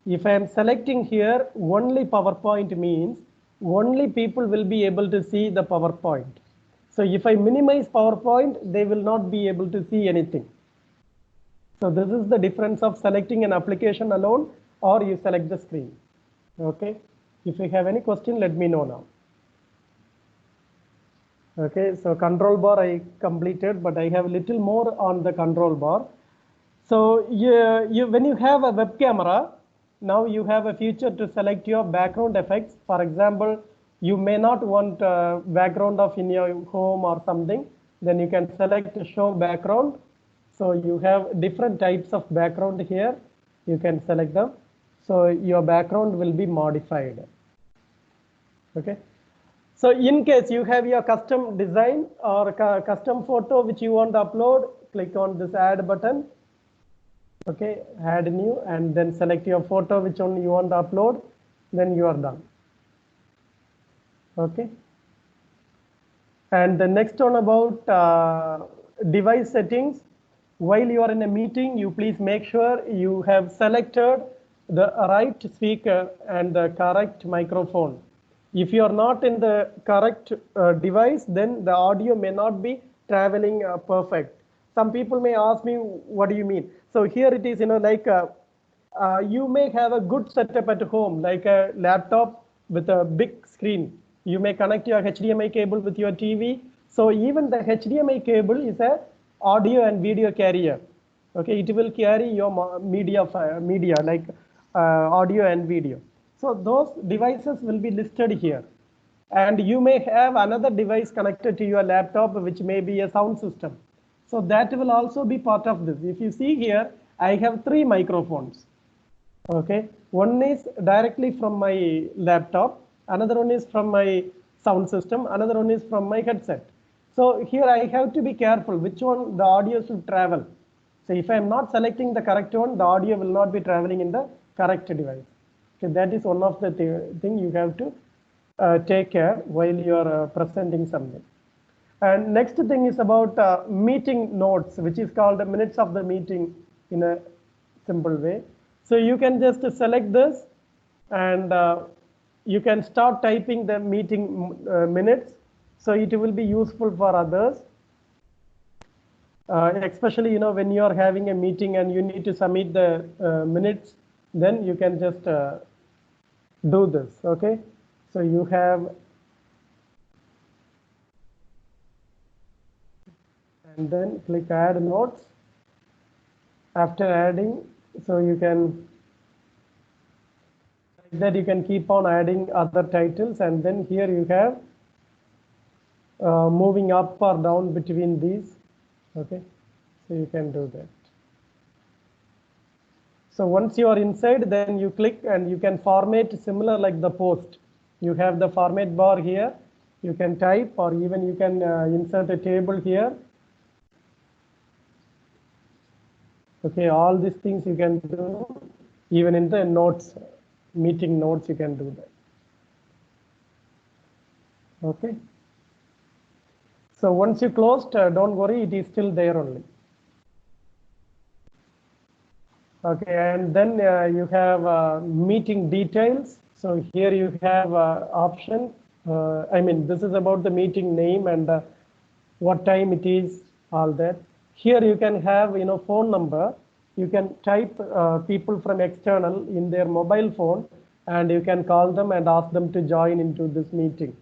A: if I am selecting here only PowerPoint means only people will be able to see the PowerPoint. So if I minimize PowerPoint, they will not be able to see anything. So this is the difference of selecting an application alone or you select the screen. Okay. If you have any question, let me know now. Okay. So control bar I completed, but I have a little more on the control bar. So when you have a web camera, now you have a feature to select your background effects. For example, you may not want background of in your home or something. Then you can select show background. So you have different types of background here. You can select them. So your background will be modified. Okay. So in case you have your custom design or custom photo which you want to upload, click on this add button. Okay, add new and then select your photo which one you want to upload, then you are done. Okay. And the next one about device settings. While you are in a meeting, you please make sure you have selected the right speaker and the correct microphone. If you are not in the correct device, then the audio may not be traveling perfect. Some people may ask me, what do you mean? So here it is, like you may have a good setup at home, like a laptop with a big screen. You may connect your HDMI cable with your TV. So even the HDMI cable is a audio and video carrier. Okay, it will carry your media like audio and video. So those devices will be listed here. And you may have another device connected to your laptop, which may be a sound system. So that will also be part of this. If you see here, I have 3 microphones. Okay, one is directly from my laptop, another one is from my sound system, another one is from my headset. So here I have to be careful which one the audio should travel. So if I am not selecting the correct one, the audio will not be traveling in the correct device. Okay, that is one of the thing you have to take care while you are presenting something. And next thing is about meeting notes, which is called minutes of the meeting in a simple way. So you can just select this and you can start typing the meeting minutes. So it will be useful for others. Especially, when you are having a meeting and you need to submit the minutes, then you can just do this. Okay. So you have, and then click add notes. After adding, so you can, like that you can keep on adding other titles, and then here you have moving up or down between these. Okay, so you can do that. So once you are inside, then you click and you can format similar like the post. You have the format bar here. You can type, or even you can insert a table here. Okay, all these things you can do. Even in the notes, meeting notes, you can do that. Okay. So once you closed, don't worry, it is still there only. Okay, and then you have meeting details. So here you have option. I mean, this is about the meeting name and what time it is, all that. Here you can have, phone number. You can type people from external in their mobile phone, and you can call them and ask them to join into this meeting.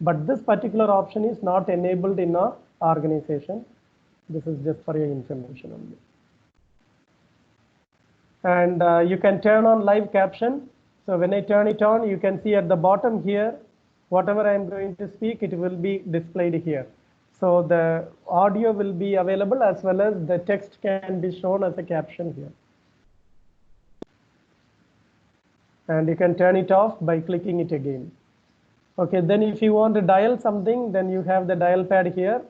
A: But this particular option is not enabled in our organization. This is just for your information only. And you can turn on live caption. So when I turn it on, you can see at the bottom here, whatever I'm going to speak, it will be displayed here. So the audio will be available as well as the text can be shown as a caption here. And you can turn it off by clicking it again. Okay, then if you want to dial something, then you have the dial pad here.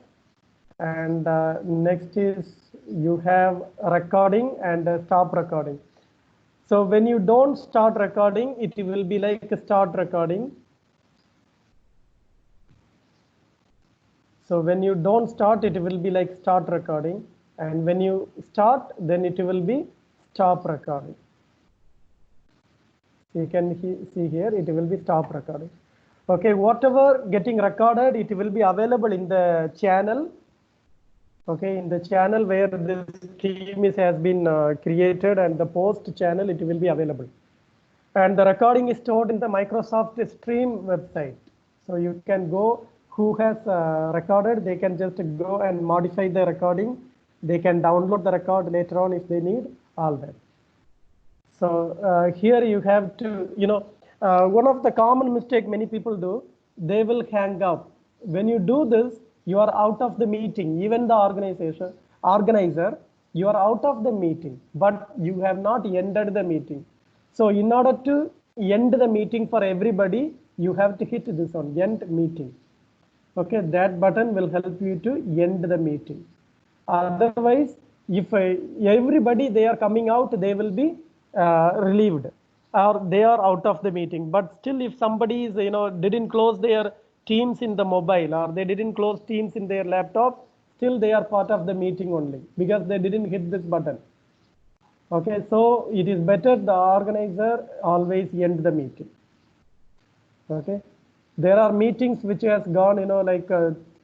A: And next is you have recording and stop recording. So when you don't start recording, it will be like start recording. So when you don't start, it will be like start recording. And when you start, then it will be stop recording. You can see here, it will be stop recording. Okay, whatever getting recorded, it will be available in the channel. Okay, in the channel where this theme has been created, and the post channel, it will be available. And the recording is stored in the Microsoft Stream website. So you can go, who has recorded, they can just go and modify the recording. They can download the record later on if they need, all that. So here you have to, one of the common mistake many people do, they will hang up. When you do this, you are out of the meeting. Even the organizer, you are out of the meeting, but you have not ended the meeting. So in order to end the meeting for everybody, you have to hit this on end meeting. Okay, that button will help you to end the meeting. Otherwise, if everybody they are coming out, they will be relieved, or they are out of the meeting. But still, if somebody is didn't close their Teams in the mobile, or they didn't close Teams in their laptop, still they are part of the meeting only because they didn't hit this button. Okay, so it is better the organizer always end the meeting. Okay, there are meetings which has gone, like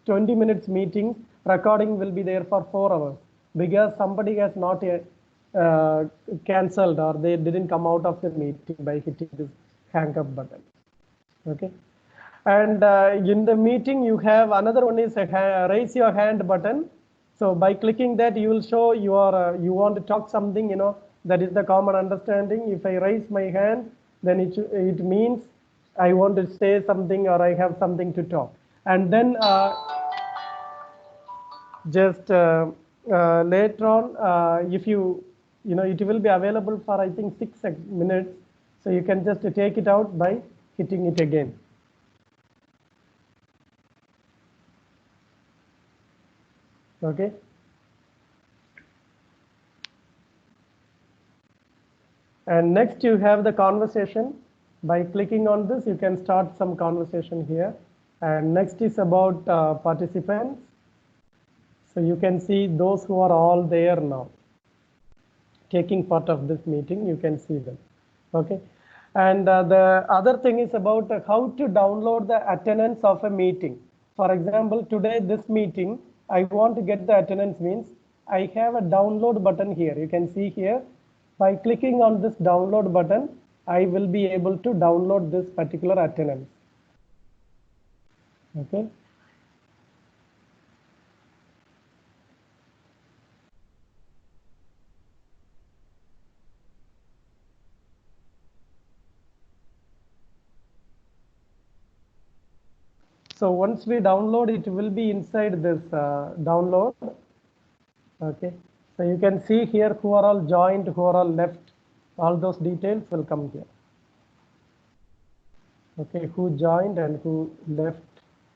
A: 20 minutes meetings, recording will be there for 4 hours because somebody has not cancelled, or they didn't come out of the meeting by hitting this hang up button. Okay, and in the meeting you have another one is a raise your hand button. So by clicking that, you will show you want to talk something, that is the common understanding. If I raise my hand, then it means I want to say something, or I have something to talk. And then just later on, if it will be available for I think 6 minutes. So you can just take it out by hitting it again. Okay. And next you have the conversation. By clicking on this, you can start some conversation here. And next is about participants. So you can see those who are all there now, taking part of this meeting, you can see them. Okay. And the other thing is about how to download the attendance of a meeting. For example, today this meeting, I want to get the attendance means I have a download button here. You can see here, by clicking on this download button, I will be able to download this particular attendance. Okay. So once we download, it will be inside this download. Okay. So you can see here who are all joined, who are all left. All those details will come here. Okay, who joined and who left,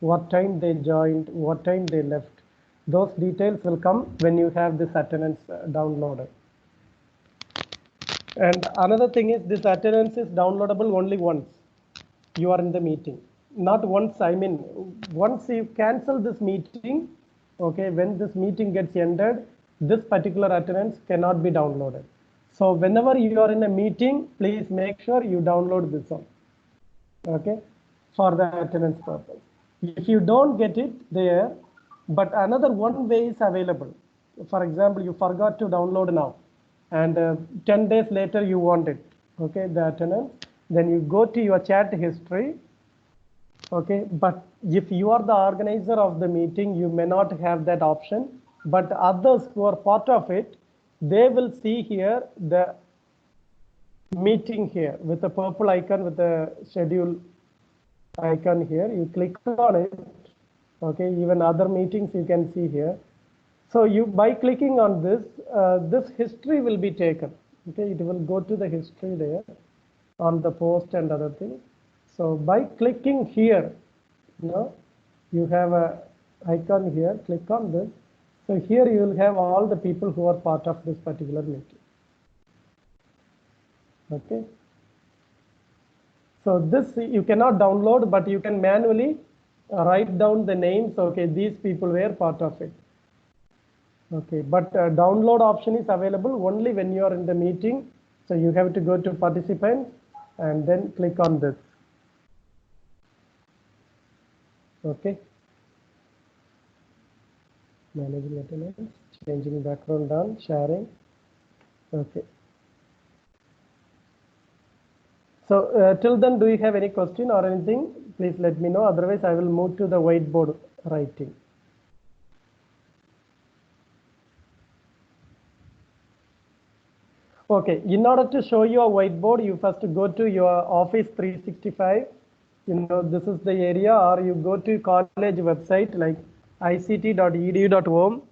A: what time they joined, what time they left. Those details will come when you have this attendance downloaded. And another thing is, this attendance is downloadable only once you are in the meeting. Not once, I mean, once you cancel this meeting, okay, when this meeting gets ended, this particular attendance cannot be downloaded. So whenever you are in a meeting, please make sure you download this one, okay, for the attendance purpose. If you don't get it there, but another one way is available. For example, you forgot to download now, and 10 days later you want it, okay, the attendance. Then you go to your chat history, okay, but if you are the organizer of the meeting, you may not have that option, but others who are part of it, they will see here the meeting here with the purple icon with the schedule icon here. You click on it, okay, even other meetings you can see here. So you, by clicking on this, this history will be taken, okay, it will go to the history there on the post and other things. So by clicking here, you have a icon here, click on this. So here you will have all the people who are part of this particular meeting. Okay. So this you cannot download, but you can manually write down the names. Okay, these people were part of it. Okay, but download option is available only when you are in the meeting. So you have to go to participants and then click on this. Okay. Managing attendance, changing background on, sharing. Okay. So till then, do you have any question or anything? Please let me know. Otherwise, I will move to the whiteboard writing. Okay, in order to show you a whiteboard, you first go to your Office 365. This is the area, or you go to college website like ict.edu.om,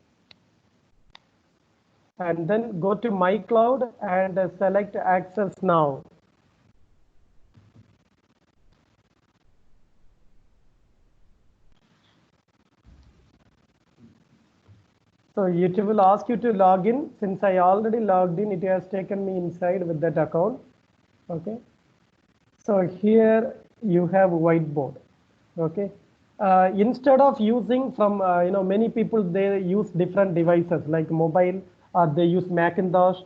A: and then go to My Cloud and select Access Now. So it will ask you to log in. Since I already logged in, it has taken me inside with that account. Okay. So here you have whiteboard. Okay. Instead of using from, many people, they use different devices like mobile, or they use Macintosh.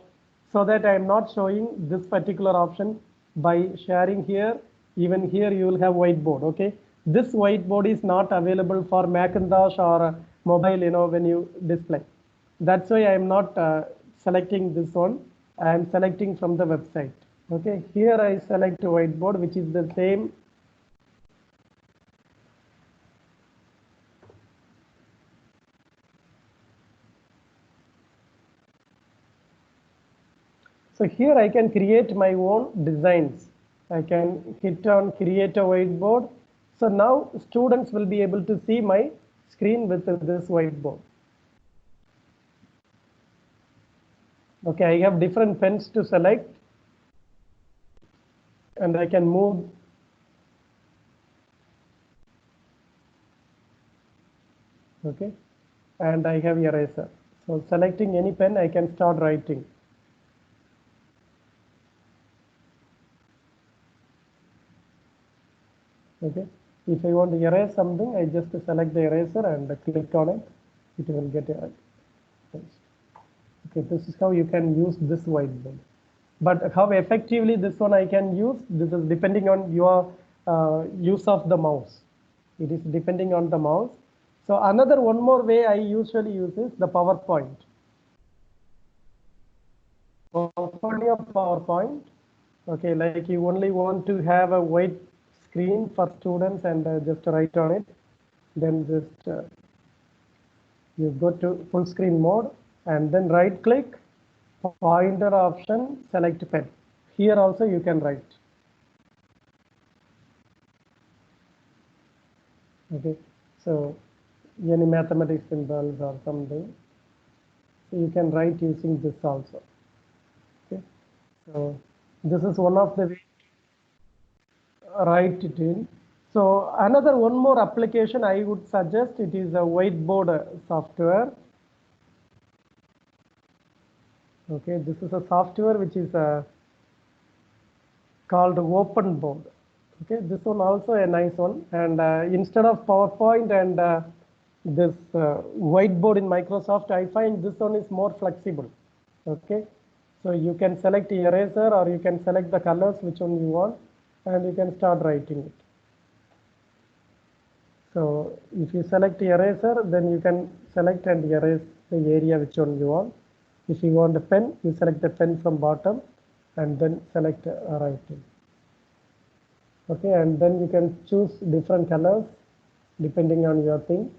A: So that I am not showing this particular option by sharing here. Even here you will have whiteboard. Okay. This whiteboard is not available for Macintosh or mobile, when you display. That's why I am not selecting this one. I am selecting from the website. Okay. Here I select whiteboard, which is the same. So here I can create my own designs. I can hit on create a whiteboard. So now students will be able to see my screen with this whiteboard. Okay, I have different pens to select, and I can move. Okay, and I have eraser. So selecting any pen, I can start writing. Okay, if I want to erase something, I just select the eraser and click on it. It will get it. Okay, this is how you can use this whiteboard. But how effectively this one I can use, this is depending on your use of the mouse. It is depending on the mouse. So another one more way I usually use is the PowerPoint. Open your PowerPoint. Okay, like you only want to have a white screen for students and just write on it. Then just you go to full screen mode and then right click, pointer option, select pen. Here also you can write. Okay, so any mathematics symbols or something, so you can write using this also. Okay, so this is one of the ways to write it in. So another one more application I would suggest, it is a whiteboard software. Okay, this is a software which is called OpenBoard. Okay, this one also a nice one. And instead of PowerPoint and this whiteboard in Microsoft, I find this one is more flexible. Okay, So you can select eraser or you can select the colors which one you want and you can start writing it. So if you select eraser, then you can select and erase the area which one you want. If you want a pen, you select the pen from bottom and then select writing. Okay, and then you can choose different colors depending on your thing.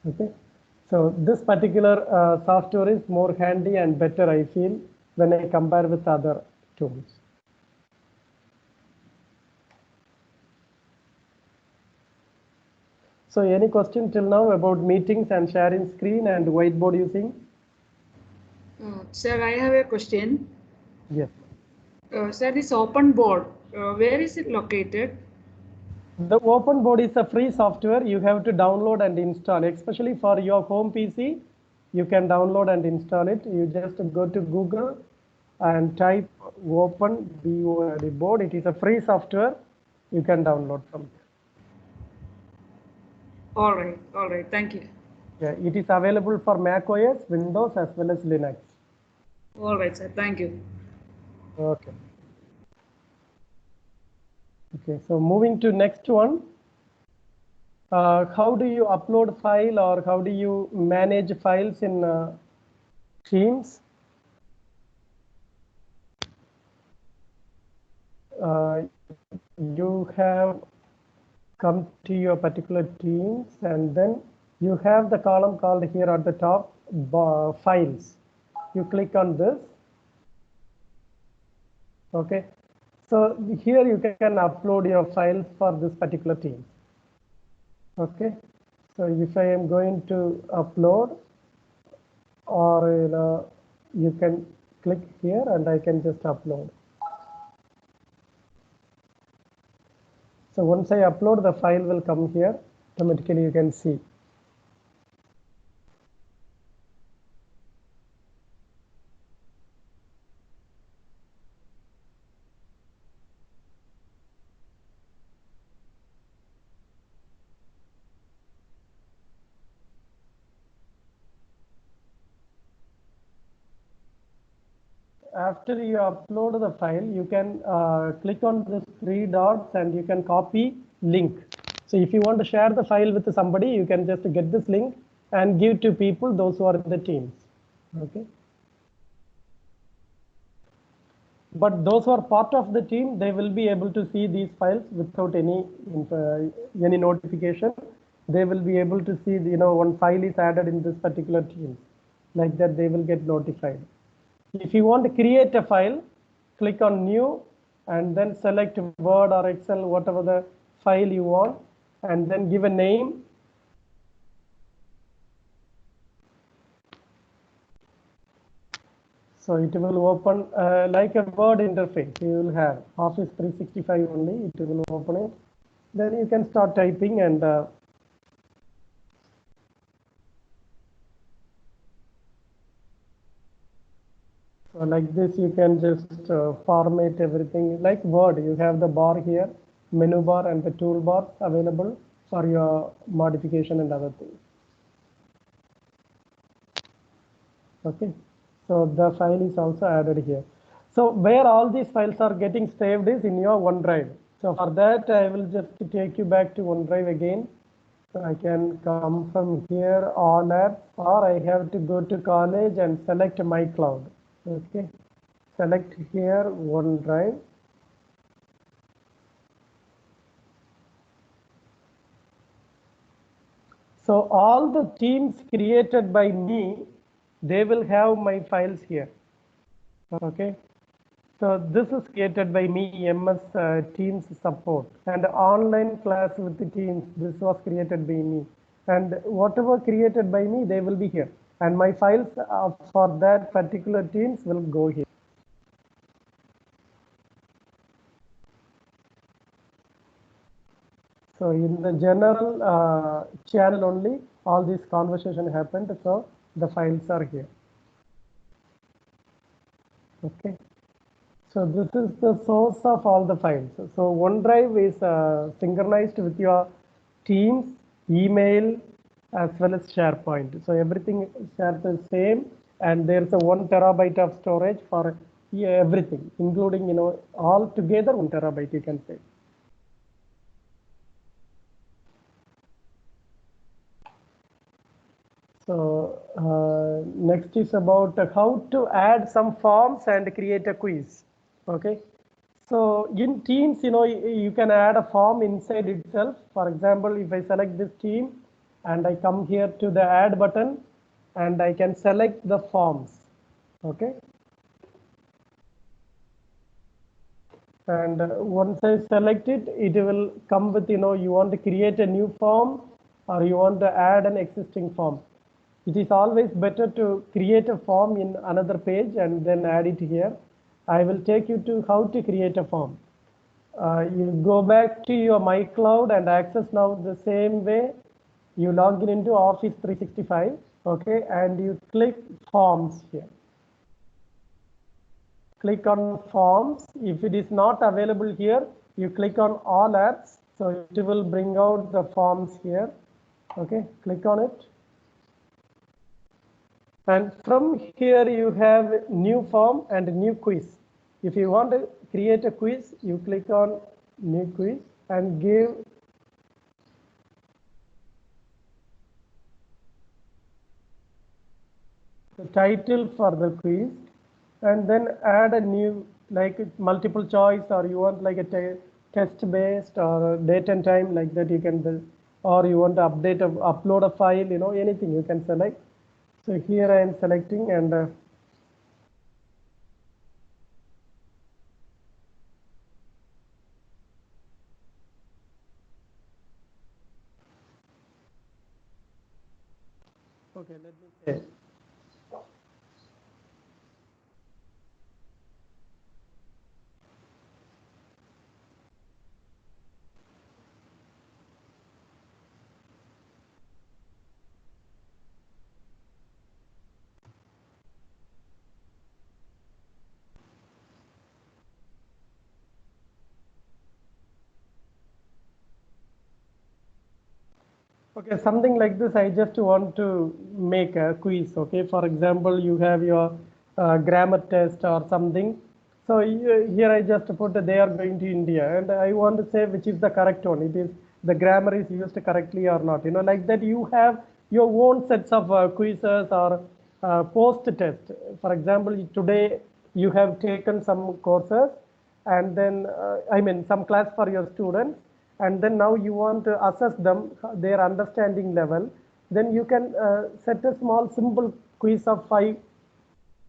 A: Okay, so this particular software is more handy and better, I feel, when I compare with other tools. So any question till now about meetings and sharing screen and whiteboard using?
C: Sir, I have a question.
A: Yes.
C: Sir, this open board, where is it located?
A: The open board is a free software you have to download and install, especially for your home PC. You can download and install it. You just go to Google and type open board. It is a free software you can download from there.
C: All right, thank you.
A: Yeah, it is available for Mac OS, Windows as well as Linux.
C: All right, sir, thank you.
A: Okay. Okay, so moving to next one. How do you upload file or how do you manage files in Teams? You have come to your particular Teams and then you have the column called here at the top, files. You click on this. Okay, so here you can upload your files for this particular team. Okay, so if I am going to upload, or you can click here and I can just upload. So once I upload, the file will come here. Automatically you can see. After you upload the file, you can click on this three dots and you can copy link. So if you want to share the file with somebody, you can just get this link and give to people, those who are in the teams. Okay. But those who are part of the team, they will be able to see these files without any notification. They will be able to see, one file is added in this particular team. Like that, they will get notified. If you want to create a file, click on new and then select Word or Excel, whatever the file you want, and then give a name. So it will open like a Word interface. You will have Office 365 only. It will open it. Then you can start typing and so like this, you can just format everything like Word. You have the bar here, menu bar and the toolbar available for your modification and other things. Okay, so the file is also added here. So where all these files are getting saved is in your OneDrive. So for that, I will just take you back to OneDrive again. So I can come from here, all apps, or I have to go to college and select my cloud. Okay, select here OneDrive. So all the teams created by me, they will have my files here. Okay, so this is created by me, MS Teams support, and online class with the teams, this was created by me, and whatever created by me, they will be here, and my files for that particular teams will go here. So in the general channel only, all this conversation happened, so the files are here. Okay. So this is the source of all the files. So OneDrive is synchronized with your Teams, email, as well as SharePoint. So everything shares the same, and there's a 1 terabyte of storage for everything, including, all together 1 terabyte, you can say. So next is about how to add some forms and create a quiz. Okay. So in Teams, you can add a form inside itself. For example, if I select this team and I come here to the add button and I can select the forms. Okay. And once I select it, it will come with, you want to create a new form or you want to add an existing form. It is always better to create a form in another page and then add it here. I will take you to how to create a form. You go back to your MyCloud and access now the same way. You log in into Office 365, okay, and you click Forms here. Click on Forms. If it is not available here, you click on All Apps. So it will bring out the forms here. Okay, click on it. And from here you have new form and new quiz. If you want to create a quiz, you click on new quiz and give the title for the quiz and then add a new, like multiple choice, or you want like a test based or date and time, like that you can do, or you want to upload a file, anything you can select. So here I am selecting and okay, let me say. Okay, something like this, I just want to make a quiz. Okay, for example, you have your grammar test or something. So here I just put they are going to India and I want to say which is the correct one. It is the grammar is used correctly or not. Like that you have your own sets of quizzes or post test. For example, today you have taken some courses and then, I mean, some class for your students, and then now you want to assess them, their understanding level, then you can set a small simple quiz of 5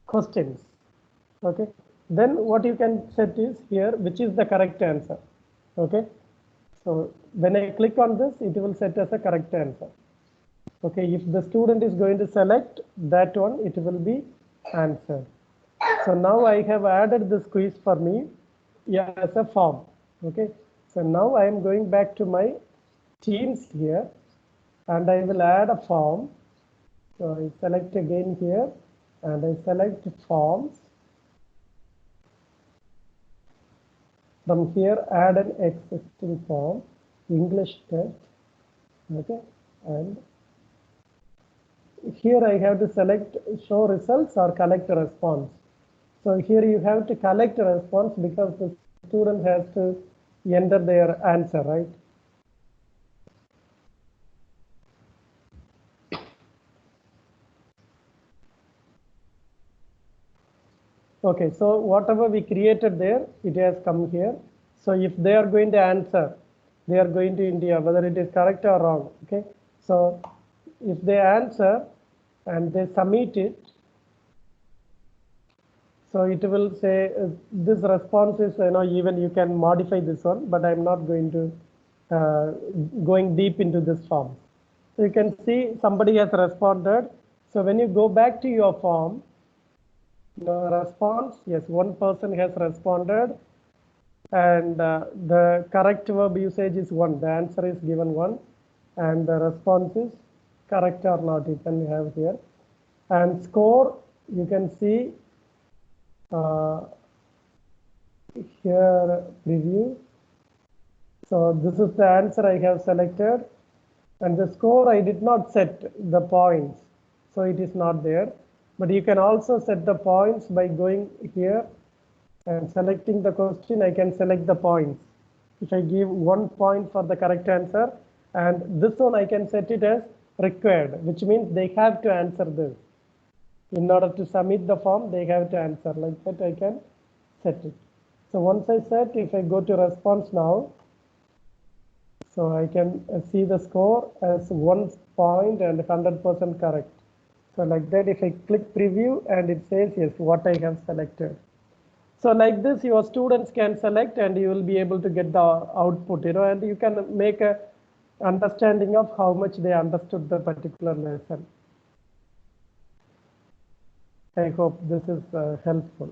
A: questions. Okay, then what you can set is here, which is the correct answer. Okay, so when I click on this, it will set as a correct answer. Okay, if the student is going to select that one, it will be answered. So now I have added this quiz for me, yeah, as a form. Okay, so now I am going back to my Teams here and I will add a form. So I select again here and I select forms. From here, add an existing form, English test. Okay, and here I have to select show results or collect a response. So here you have to collect a response because the student has to enter their answer, right? Okay, so whatever we created there, it has come here. So if they are going to answer, they are going to India, whether it is correct or wrong. Okay, so if they answer and they submit it, so it will say this response is, even you can modify this one, but I'm not going to going deep into this form. So you can see somebody has responded. So when you go back to your form, response, yes, one person has responded, and the correct verb usage is 1. The answer is given 1, and the response is correct or not. You can have here, and score you can see here preview. So this is the answer I have selected, and the score I did not set the points, so it is not there. But you can also set the points by going here and selecting the question. I can select the points. If I give 1 point for the correct answer, and this one I can set it as required, which means they have to answer this. In order to submit the form, they have to answer. Like that, I can set it. So once I set, if I go to response now, so I can see the score as 1 point and 100% correct. So like that, if I click preview and it says, yes, what I have selected. So like this, your students can select and you will be able to get the output, and you can make a understanding of how much they understood the particular lesson. I hope this is helpful.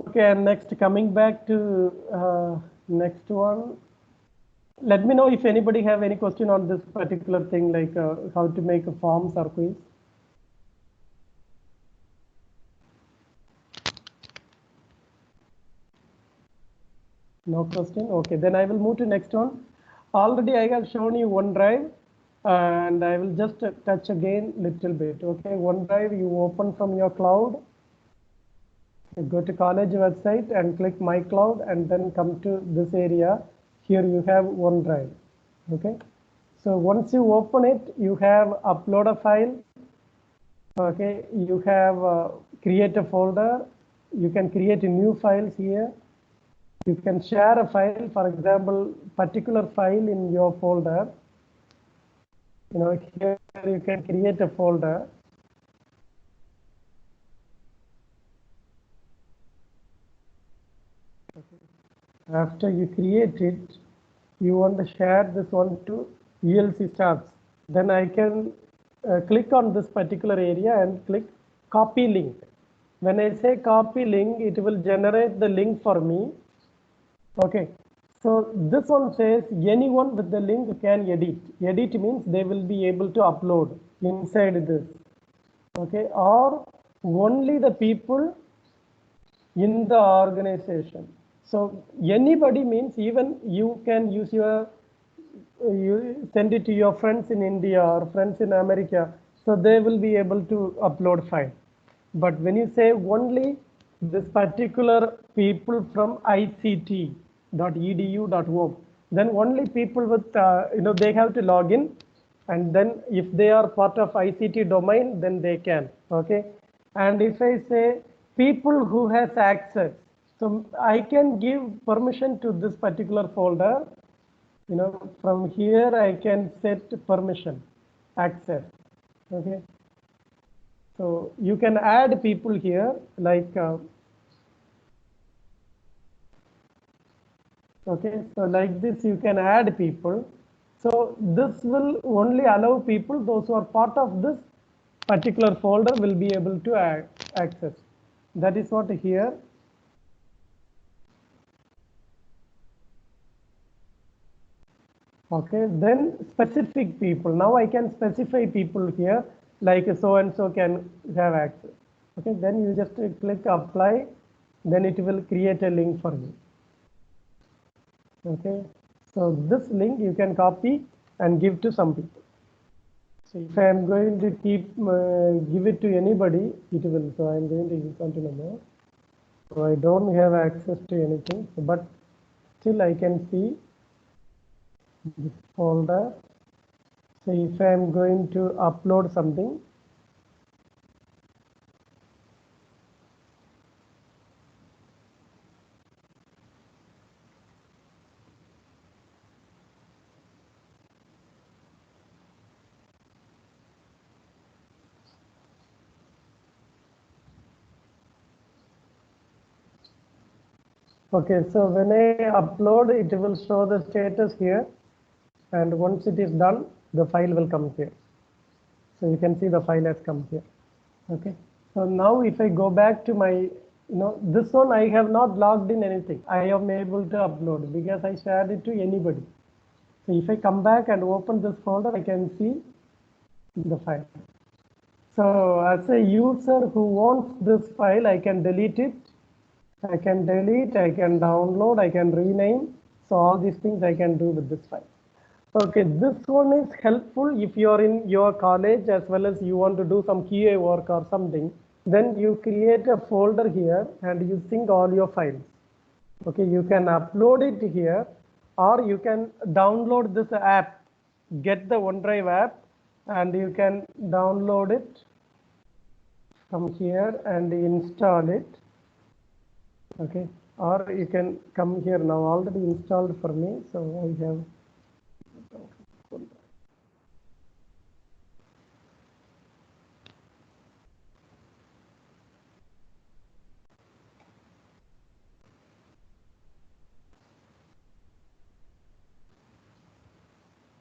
A: Okay, and next, coming back to next one. Let me know if anybody have any question on this particular thing, like how to make a forms or quiz. No question. Okay, then I will move to next one. Already I have shown you OneDrive, and I will just touch again little bit. Okay, OneDrive you open from your cloud. You go to college website and click My Cloud, and then come to this area. Here you have OneDrive. Okay, so once you open it, you have upload a file. Okay, you have create a folder. You can create a new files here. You can share a file, for example, particular file in your folder. Here you can create a folder. After you create it, you want to share this one to ELC staffs. Then I can click on this particular area and click copy link. When I say copy link, it will generate the link for me. Okay, so this one says anyone with the link can edit. Edit means they will be able to upload inside this. Okay, or only the people in the organization. So anybody means even you can use you send it to your friends in India or friends in America. So they will be able to upload file. But when you say only this particular people from ict.edu.org, then only people with, they have to log in. And then if they are part of ICT domain, then they can. Okay. And if I say people who has access, so I can give permission to this particular folder. From here I can set permission, access. Okay. So you can add people here, like, okay, so like this you can add people. So this will only allow people, those who are part of this particular folder will be able to access. That is what here. Okay, then specific people. Now I can specify people here, like so and so can have access. Okay, then you just click apply, then it will create a link for you. Okay, so this link you can copy and give to some people. So if I am going to give it to anybody, it will. So I am going to continue now. So I don't have access to anything, but still I can see this folder. So if I am going to upload something, okay, so when I upload, it will show the status here. And once it is done, the file will come here. So you can see the file has come here. Okay. So now if I go back to my, this one I have not logged in anything. I am able to upload because I shared it to anybody. So if I come back and open this folder, I can see the file. So as a user who wants this file, I can delete it. I can delete, I can download, I can rename. So all these things I can do with this file. Okay, this one is helpful if you are in your college as well as you want to do some QA work or something. Then you create a folder here and you sync all your files. Okay, you can upload it here or you can download this app, get the OneDrive app and you can download it from here and install it. Okay, or you can come here now, already installed for me, so I have.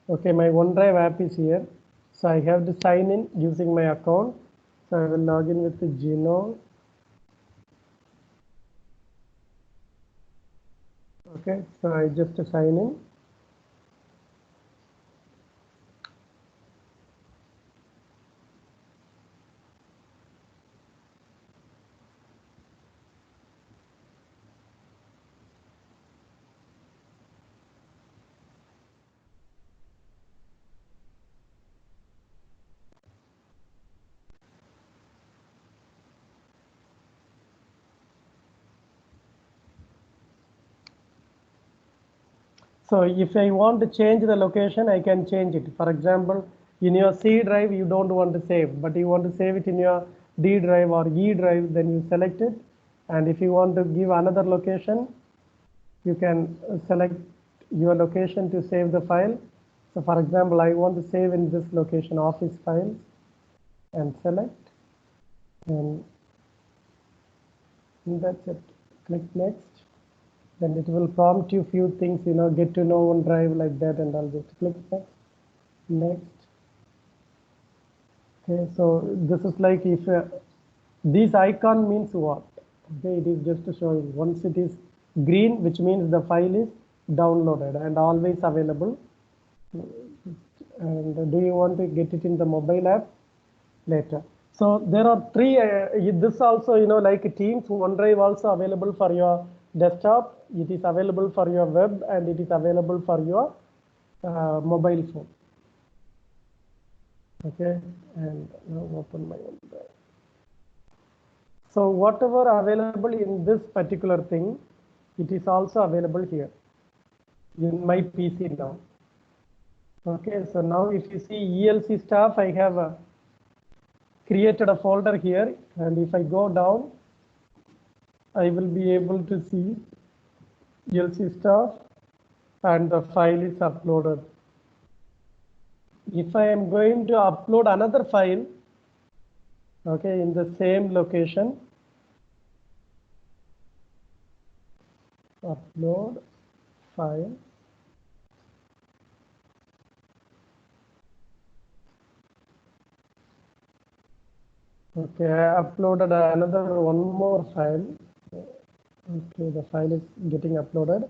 A: Okay, my OneDrive app is here. So I have to sign in using my account. So I will log in with the Gino. Okay, so I just sign in. So if I want to change the location, I can change it. For example, in your C drive, you don't want to save, but you want to save it in your D drive or E drive, then you select it. And if you want to give another location, you can select your location to save the file. So for example, I want to save in this location, office files, and select, and that's it. Click next. Then it will prompt you few things, get to know OneDrive like that, and I'll just click next. Next. Okay, so this is like if this icon means what? Okay, it is just showing once it is green, which means the file is downloaded and always available. And do you want to get it in the mobile app later? So there are three, this also, like Teams, OneDrive also available for your desktop. It is available for your web and it is available for your mobile phone. Okay, and now open my OneDrive. So whatever available in this particular thing, it is also available here in my PC now. Okay, so now if you see ELC stuff, I have created a folder here, and if I go down, I will be able to see ELC stuff and the file is uploaded. If I am going to upload another file, okay, in the same location, upload file. Okay, I uploaded another one more file. Okay, the file is getting uploaded.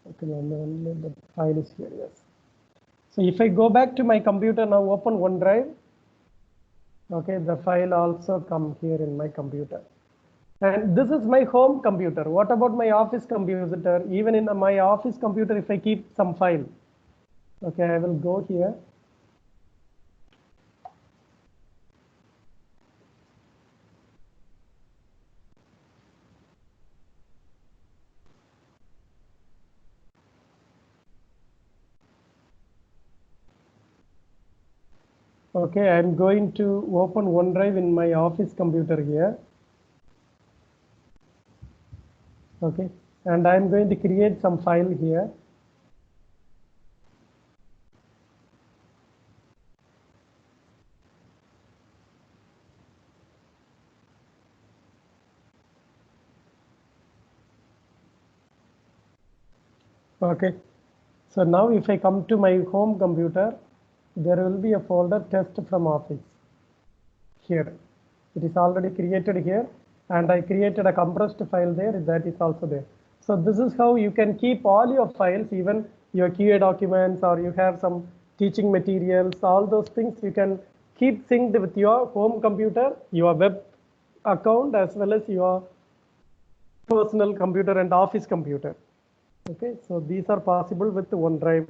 A: Okay, only the file is here, yes. So if I go back to my computer now, open OneDrive. Okay, the file also come here in my computer. And this is my home computer. What about my office computer? Even in my office computer, if I keep some file, okay, I will go here. Okay, I'm going to open OneDrive in my office computer here. Okay, and I'm going to create some file here. Okay, so now if I come to my home computer, there will be a folder test from office here. It is already created here, and I created a compressed file there, that is also there. So this is how you can keep all your files, even your QA documents, or you have some teaching materials, all those things you can keep synced with your home computer, your web account, as well as your personal computer and office computer. Okay, so these are possible with OneDrive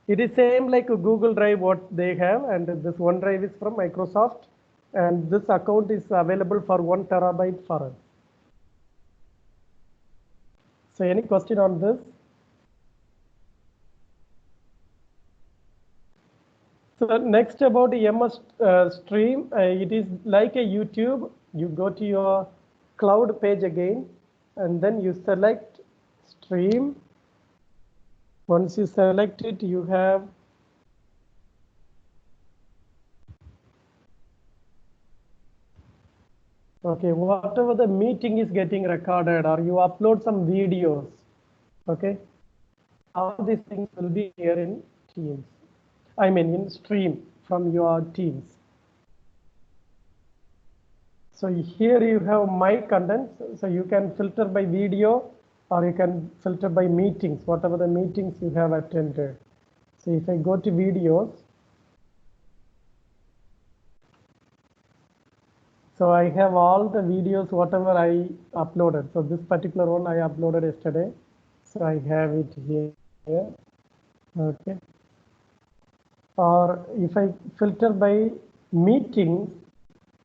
A: It is same like a Google Drive what they have, and this OneDrive is from Microsoft, and this account is available for 1 terabyte for us. So any question on this? So next about MS Stream, it is like a YouTube. You go to your cloud page again, and then you select Stream. Once you select it, you have whatever the meeting is getting recorded, or you upload some videos. Okay, all these things will be here in Teams. I mean in Stream from your Teams. So here you have my contents. So you can filter by video, or you can filter by meetings, whatever the meetings you have attended. So if I go to videos, so I have all the videos, whatever I uploaded. So this particular one I uploaded yesterday. So I have it here. Okay. Or if I filter by meetings,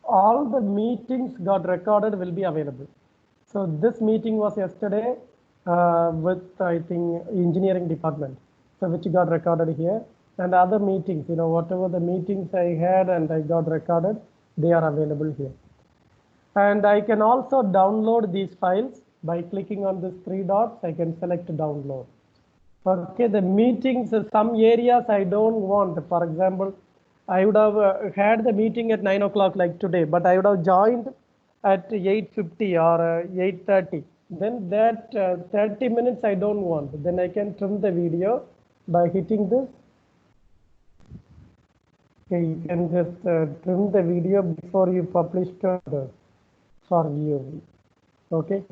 A: all the meetings got recorded will be available. So this meeting was yesterday with, I think, engineering department, so which got recorded here, and other meetings, whatever the meetings I had and I got recorded, they are available here. And I can also download these files by clicking on these 3 dots. I can select download. Okay, the meetings, some areas I don't want. For example, I would have had the meeting at 9 o'clock like today, but I would have joined at 8:50 or 8:30. Then that 30 minutes I don't want. Then I can trim the video by hitting this. Okay, you can just trim the video before you publish to others for viewing. Okay.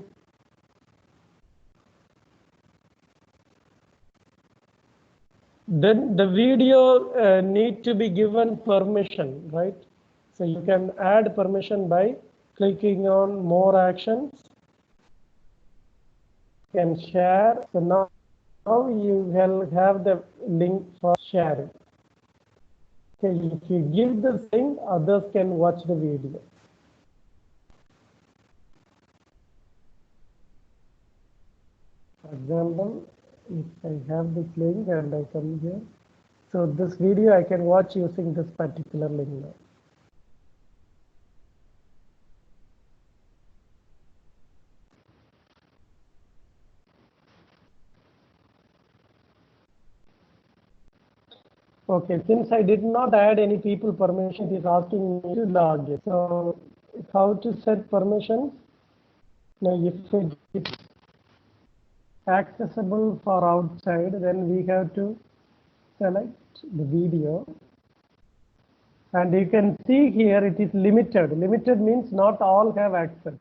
A: Then the video need to be given permission, right? So you can add permission by clicking on more actions. You can share. So now you will have the link for sharing. Okay, if you give the link, others can watch the video. For example, if I have this link and I come here, so this video I can watch using this particular link now. Okay, since I did not add any people permission, it is asking me to log in. So how to set permissions? Now if it is accessible for outside, then we have to select the video. And you can see here it is limited. Limited means not all have access.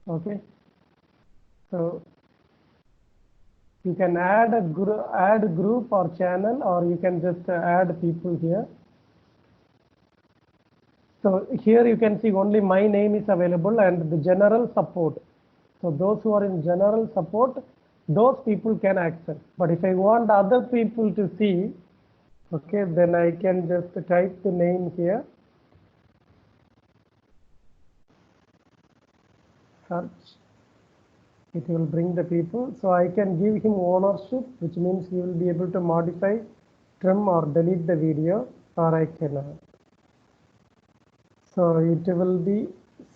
A: Okay. So you can add a group or channel, or you can just add people here. So here you can see only my name is available and the general support. So those who are in general support, those people can access. But if I want other people to see, okay, then I can just type the name here. Search. It will bring the people. So I can give him ownership, which means he will be able to modify, trim or delete the video, or I cannot. So it will be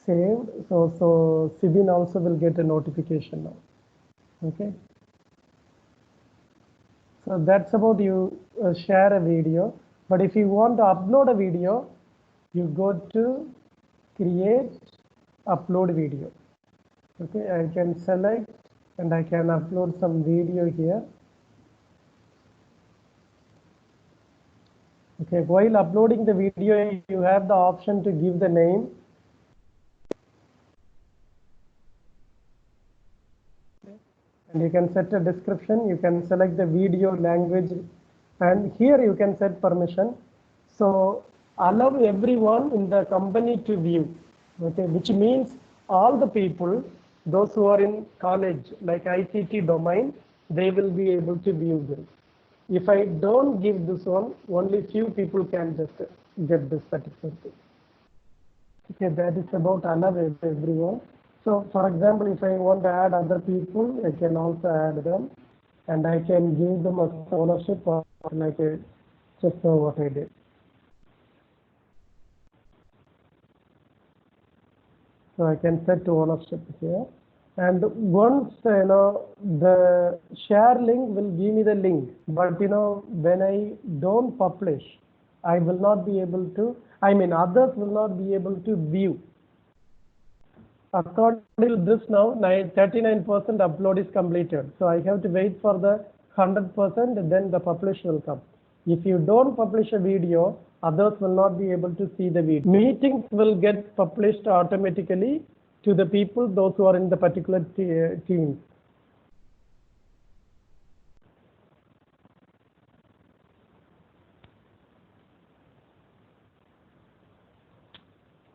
A: saved. So Sibin also will get a notification now. Okay. So that's about you share a video. But if you want to upload a video, you go to create, upload video. Okay, I can select and I can upload some video here. Okay, while uploading the video, you have the option to give the name. And you can set a description. You can select the video language, and here you can set permission. So allow everyone in the company to view. Okay, which means all the people, those who are in college, like ICT domain, they will be able to view this. If I don't give this one, only few people can just get this particular thing. Okay, that is about allow everyone. So for example, if I want to add other people, I can also add them, and I can give them a ownership or like a just know what I did. So I can set ownership here. And once the share link will give me the link, but when I don't publish, I will not be able to, others will not be able to view. According to this now, 39% upload is completed. So I have to wait for the 100%, then the publish will come. If you don't publish a video, others will not be able to see the video. Meetings will get published automatically to the people, those who are in the particular team.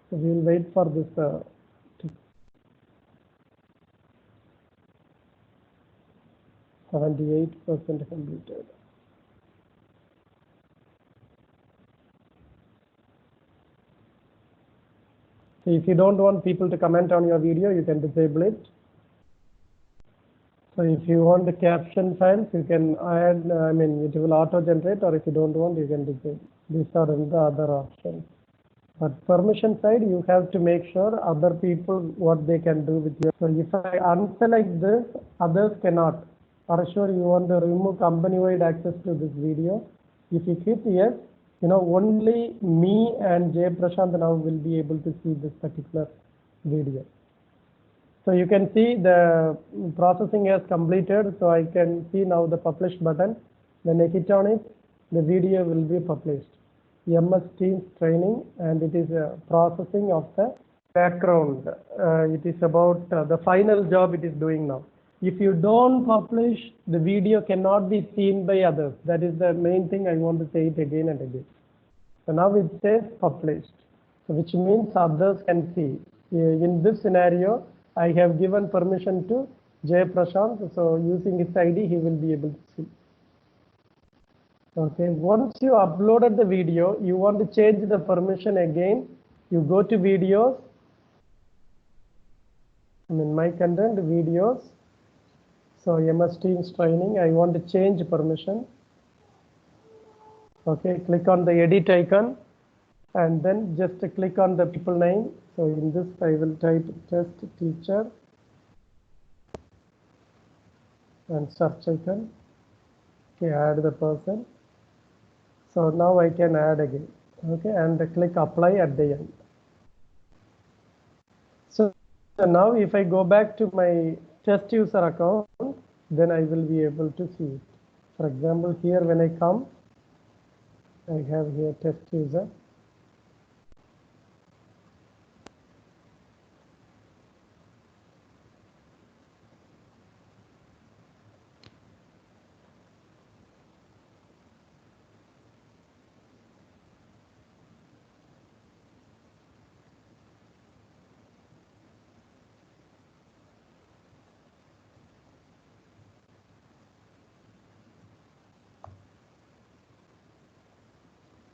A: So we will wait for this. 78% completed. So if you don't want people to comment on your video, you can disable it. So if you want the caption files, you can add, it will auto-generate, or if you don't want, you can disable. These are the other options. But permission side, you have to make sure other people, what they can do with you. So if I unselect this, others cannot. For sure, you want to remove company-wide access to this video. If you hit yes, only me and Jay Prashant now will be able to see this particular video. So you can see the processing has completed. So I can see now the publish button. When I hit on it, the video will be published. MS Teams training, and it is a processing of the background. It is about the final job it is doing now. If you don't publish, the video cannot be seen by others. That is the main thing I want to say it again and again. So now it says published, so which means others can see. In this scenario, I have given permission to Jay Prashant. So using his ID, he will be able to see. Okay, once you uploaded the video, you want to change the permission again. You go to videos, my content, videos. So MS Teams training, I want to change permission. Okay, click on the edit icon and then just click on the people name. So in this, I will type test teacher and search icon. Okay, add the person. So now I can add again. Okay, and click apply at the end. So now if I go back to my test user account, then I will be able to see it. For example, here when I come, I have here test user.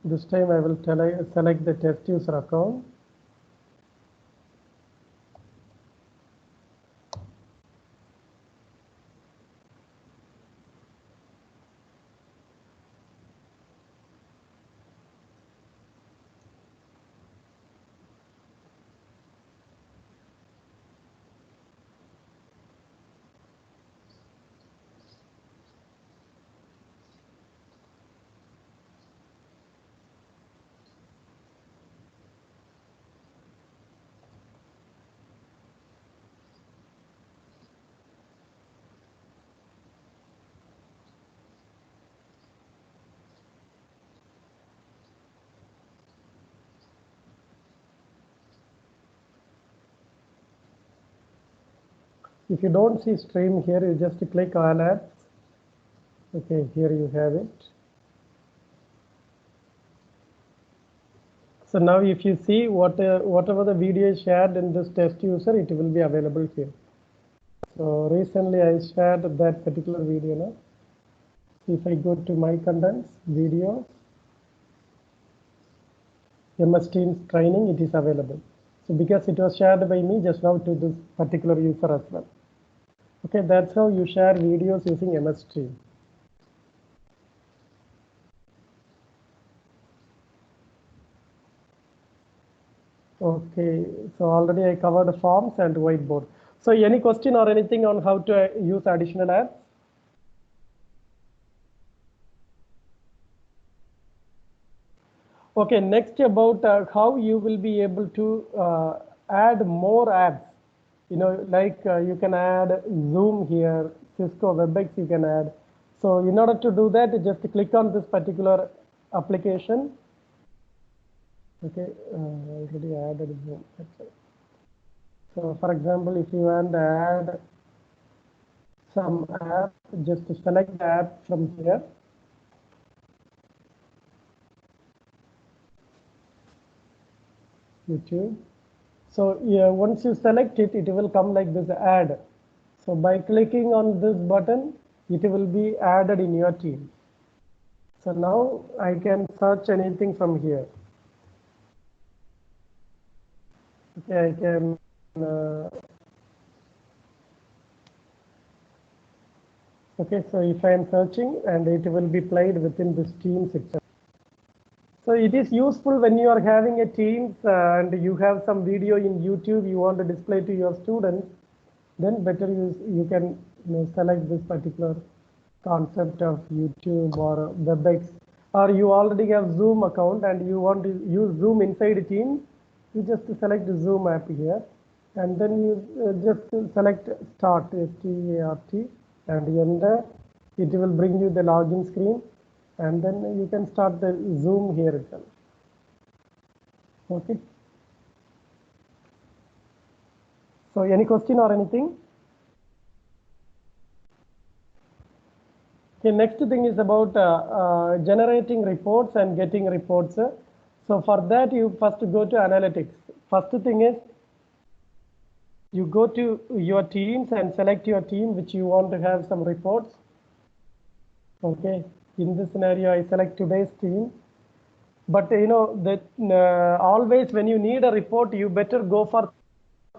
A: This time I will select the test user account. If you don't see stream here, you just click all apps. Okay, here you have it. So now if you see whatever the video is shared in this test user, it will be available here. So recently I shared that particular video. Now, if I go to my contents, videos, MS Teams training, it is available. So because it was shared by me just now to this particular user as well. Okay, that's how you share videos using MS Teams. Okay, so already I covered forms and whiteboard. So any question or anything on how to use additional apps? Okay, next about how you will be able to add more apps. You know, like you can add Zoom here, Cisco WebEx you can add. So in order to do that, just click on this particular application. Okay, already added Zoom. So for example, if you want to add some app, just select the app from here. YouTube. So yeah, once you select it, it will come like this add. So by clicking on this button, it will be added in your team. So now I can search anything from here. Okay, I can okay, so if I am searching and it will be played within this Teams itself. So it is useful when you are having a Teams and you have some video in YouTube you want to display to your students, then better you can select this particular concept of YouTube or WebEx, or you already have Zoom account and you want to use Zoom inside Teams, you just select the Zoom app here and then you just select start, START, and enter. It will bring you the login screen and then you can start the Zoom here itself. Okay. So any question or anything? Okay, next thing is about generating reports and getting reports. So for that, you first go to analytics. First thing is you go to your teams and select your team which you want to have some reports. Okay, in this scenario, I select today's team. But you know that always when you need a report, you better go for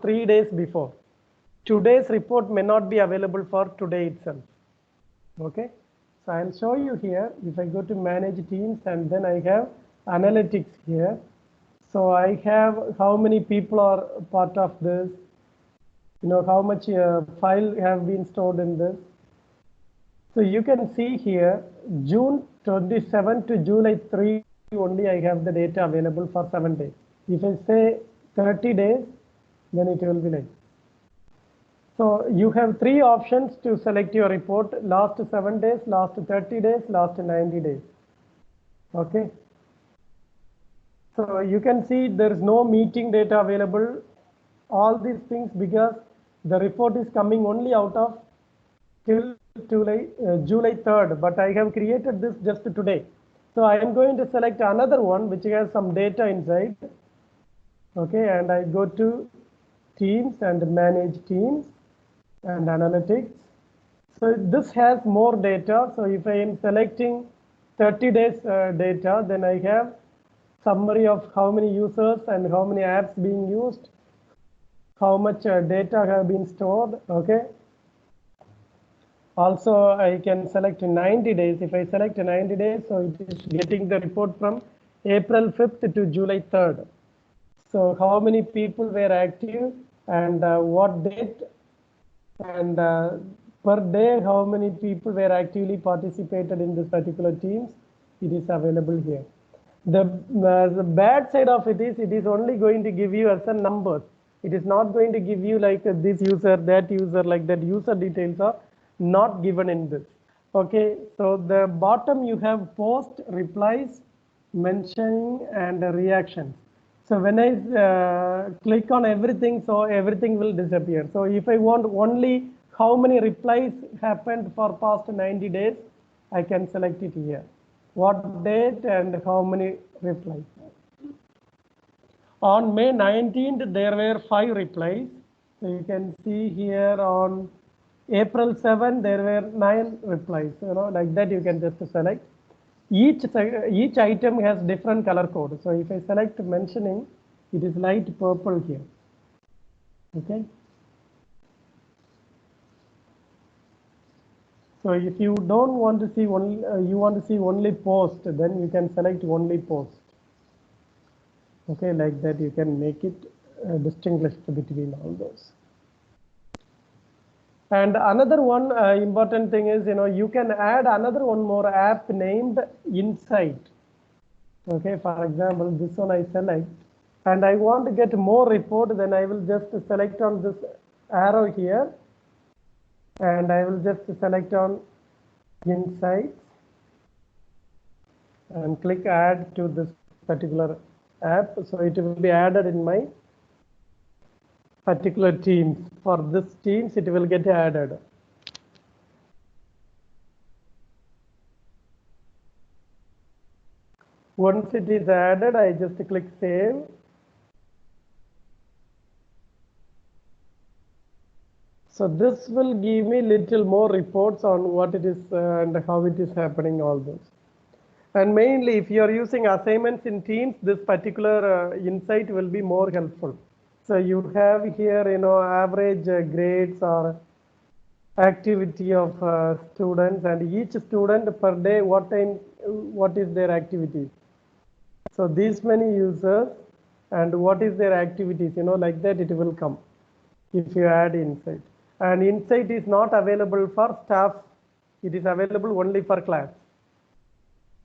A: 3 days before. Today's report may not be available for today itself. Okay. So I'll show you here. If I go to manage teams and then I have analytics here. So I have how many people are part of this, how much file have been stored in this. So you can see here June 27 to July 3 only I have the data available for 7 days. If I say 30 days, then it will be like. So you have 3 options to select your report: last 7 days, last 30 days, last 90 days. Okay. So you can see there is no meeting data available. All these things because the report is coming only out of till July 3rd, but I have created this just today. So I am going to select another one which has some data inside. Okay, and I go to teams and manage teams and analytics. So this has more data. So if I am selecting 30 days data, then I have summary of how many users and how many apps being used, how much data have been stored. Okay. Also, I can select 90 days. If I select 90 days, so it is getting the report from April 5th to July 3rd. So how many people were active and what date, and per day how many people were actively participated in this particular teams, it is available here. The bad side of it is only going to give you as a numbers. It is not going to give you like this user, that user, like that. User details are not given in this. Okay, so the bottom you have post, replies, mentioning and reactions. So when I click on everything, so everything will disappear. So if I want only how many replies happened for past 90 days, I can select it here. What date and how many replies. On May 19th, there were 5 replies. So you can see here on April 7, there were 9 replies. Like that you can just select. Each item has different color code. So if I select mentioning, it is light purple here. Okay. So if you don't want to see only, you want to see only post, then you can select only post. Okay, like that you can make it distinguished between all those. And another one important thing is, you can add another one more app named Insight. Okay, for example, this one I select, and I want to get more report, then I will just select on this arrow here, and I will just select on Insights and click add to this particular app. So it will be added in my particular teams. For this teams, it will get added. Once it is added, I just click save. So this will give me little more reports on what it is and how it is happening, all those. And mainly, if you are using assignments in Teams, this particular insight will be more helpful. So you have here, average grades or activity of students, and each student per day, what is their activity. So these many users and what is their activities, like that it will come if you add insight. And insight is not available for staff. It is available only for class.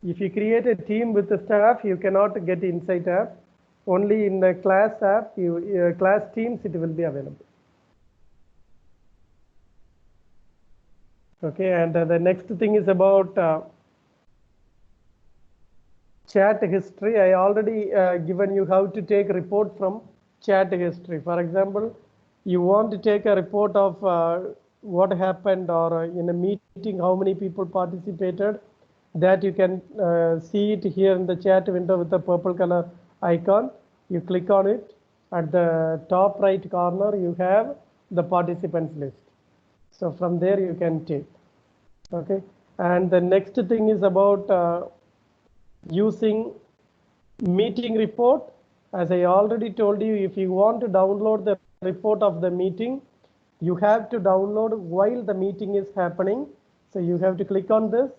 A: If you create a team with the staff, you cannot get Insight app. Only in the class app, class teams, it will be available. Okay, and the next thing is about chat history. I already given you how to take a report from chat history. For example, you want to take a report of what happened, or in a meeting, how many people participated. That you can see it here in the chat window with the purple color icon. You click on it. At the top right corner, you have the participants list. So from there you can take. Okay. And the next thing is about using meeting report. As I already told you, if you want to download the report of the meeting, you have to download while the meeting is happening. So you have to click on this.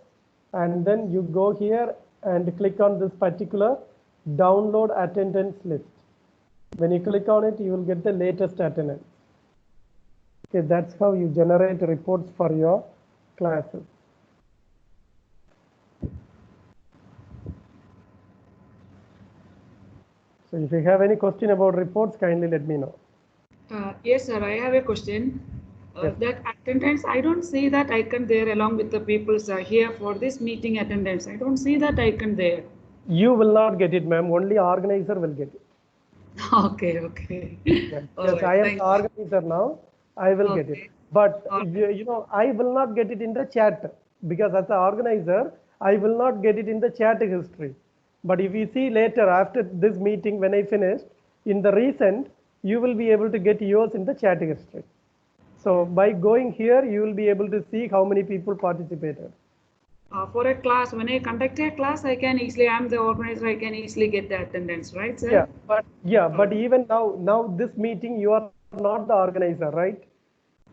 A: And then you go here and click on this particular download attendance list. When you click on it, you will get the latest attendance. Okay, that's how you generate reports for your classes. So if you have any question about reports, kindly let me know.
C: Yes, sir, I have a question.
A: Yes.
C: That attendance, I don't see that icon there along with the people here for this meeting attendance. I don't see that icon there.
A: You will not get it, ma'am. Only organizer will get it.
C: Okay, okay.
A: Yes, yes, I am the organizer now. I will get it. But I will not get it in the chat, because as an organizer, I will not get it in the chat history. But if you see later after this meeting, when I finished, in the recent, you will be able to get yours in the chat history. So by going here, you will be able to see how many people participated.
C: For a class, when I conduct a class, I can easily, I'm the organizer, I can easily get the attendance, right, sir?
A: Yeah, but even now this meeting, you are not the organizer, right?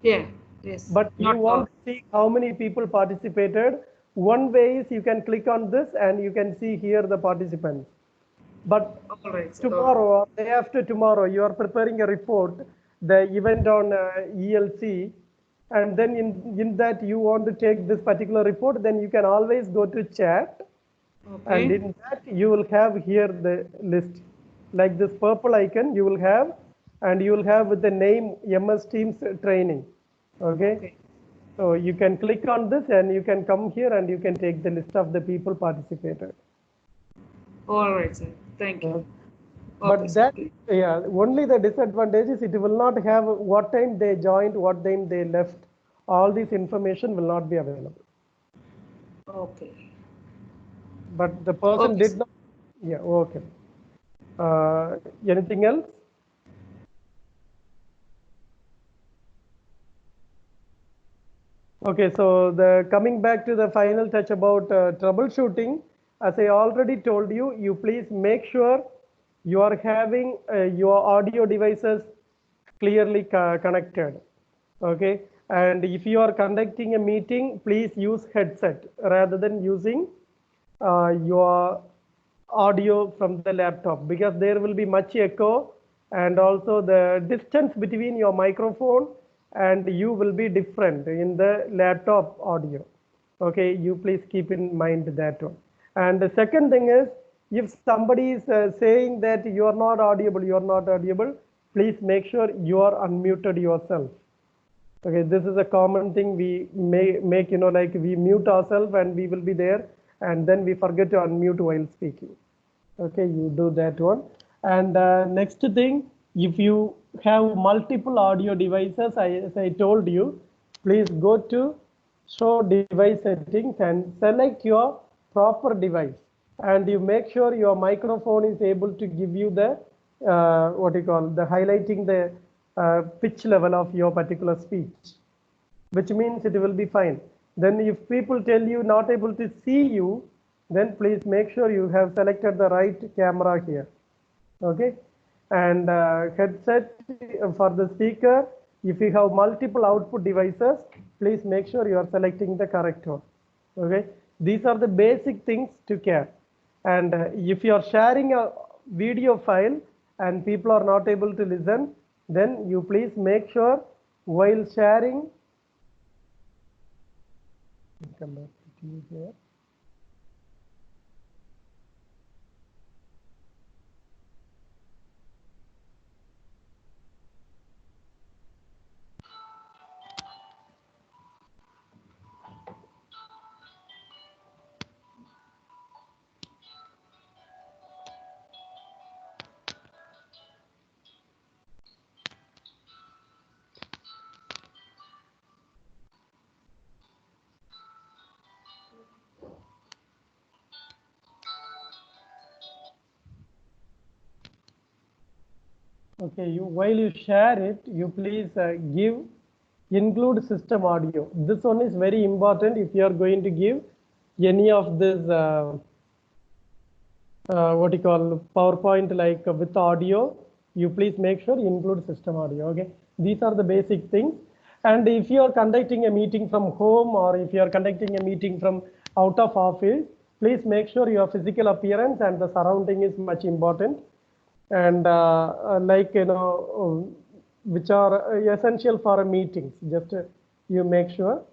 C: Yeah, yes.
A: But you want to see how many people participated. One way is you can click on this and you can see here the participants. But tomorrow or day after tomorrow, you are preparing a report, the event on ELC, and then in that you want to take this particular report, then you can always go to chat. Okay. And in that you will have here the list, like this purple icon you will have, and you will have with the name MS Teams training. Okay. So you can click on this and you can come here and you can take the list of the people participated.
C: All right, sir. Thank you.
A: But that, yeah, only the disadvantage is it will not have what time they joined, what time they left. All this information will not be available.
C: Okay.
A: But the person did not. Yeah, okay. Anything else? Okay, so the coming back to the final touch about troubleshooting, as I already told you, you please make sure you are having your audio devices clearly connected. Okay, and if you are conducting a meeting, please use headset rather than using your audio from the laptop, because there will be much echo, and also the distance between your microphone and you will be different in the laptop audio. Okay, you please keep in mind that one. And the second thing is, if somebody is saying that you are not audible, you are not audible, please make sure you are unmuted yourself. Okay, this is a common thing we may make, like we mute ourselves and we will be there, and then we forget to unmute while speaking. Okay, you do that one. And next thing, if you have multiple audio devices, as I told you, please go to show device settings and select your proper device. And you make sure your microphone is able to give you the, what you call, the highlighting the pitch level of your particular speech, which means it will be fine. Then if people tell you not able to see you, then please make sure you have selected the right camera here. Okay, and headset for the speaker, if you have multiple output devices, please make sure you are selecting the correct one. Okay, these are the basic things to care. And if you are sharing a video file and people are not able to listen, then you please make sure while sharing, come back to you here. Okay, while you share it, you please include system audio. This one is very important if you are going to give any of this what you call PowerPoint, like with audio. You please make sure you include system audio. Okay, these are the basic things. And if you are conducting a meeting from home, or if you are conducting a meeting from out of office, please make sure your physical appearance and the surrounding is much important. And like which are essential for a meetings, just you make sure.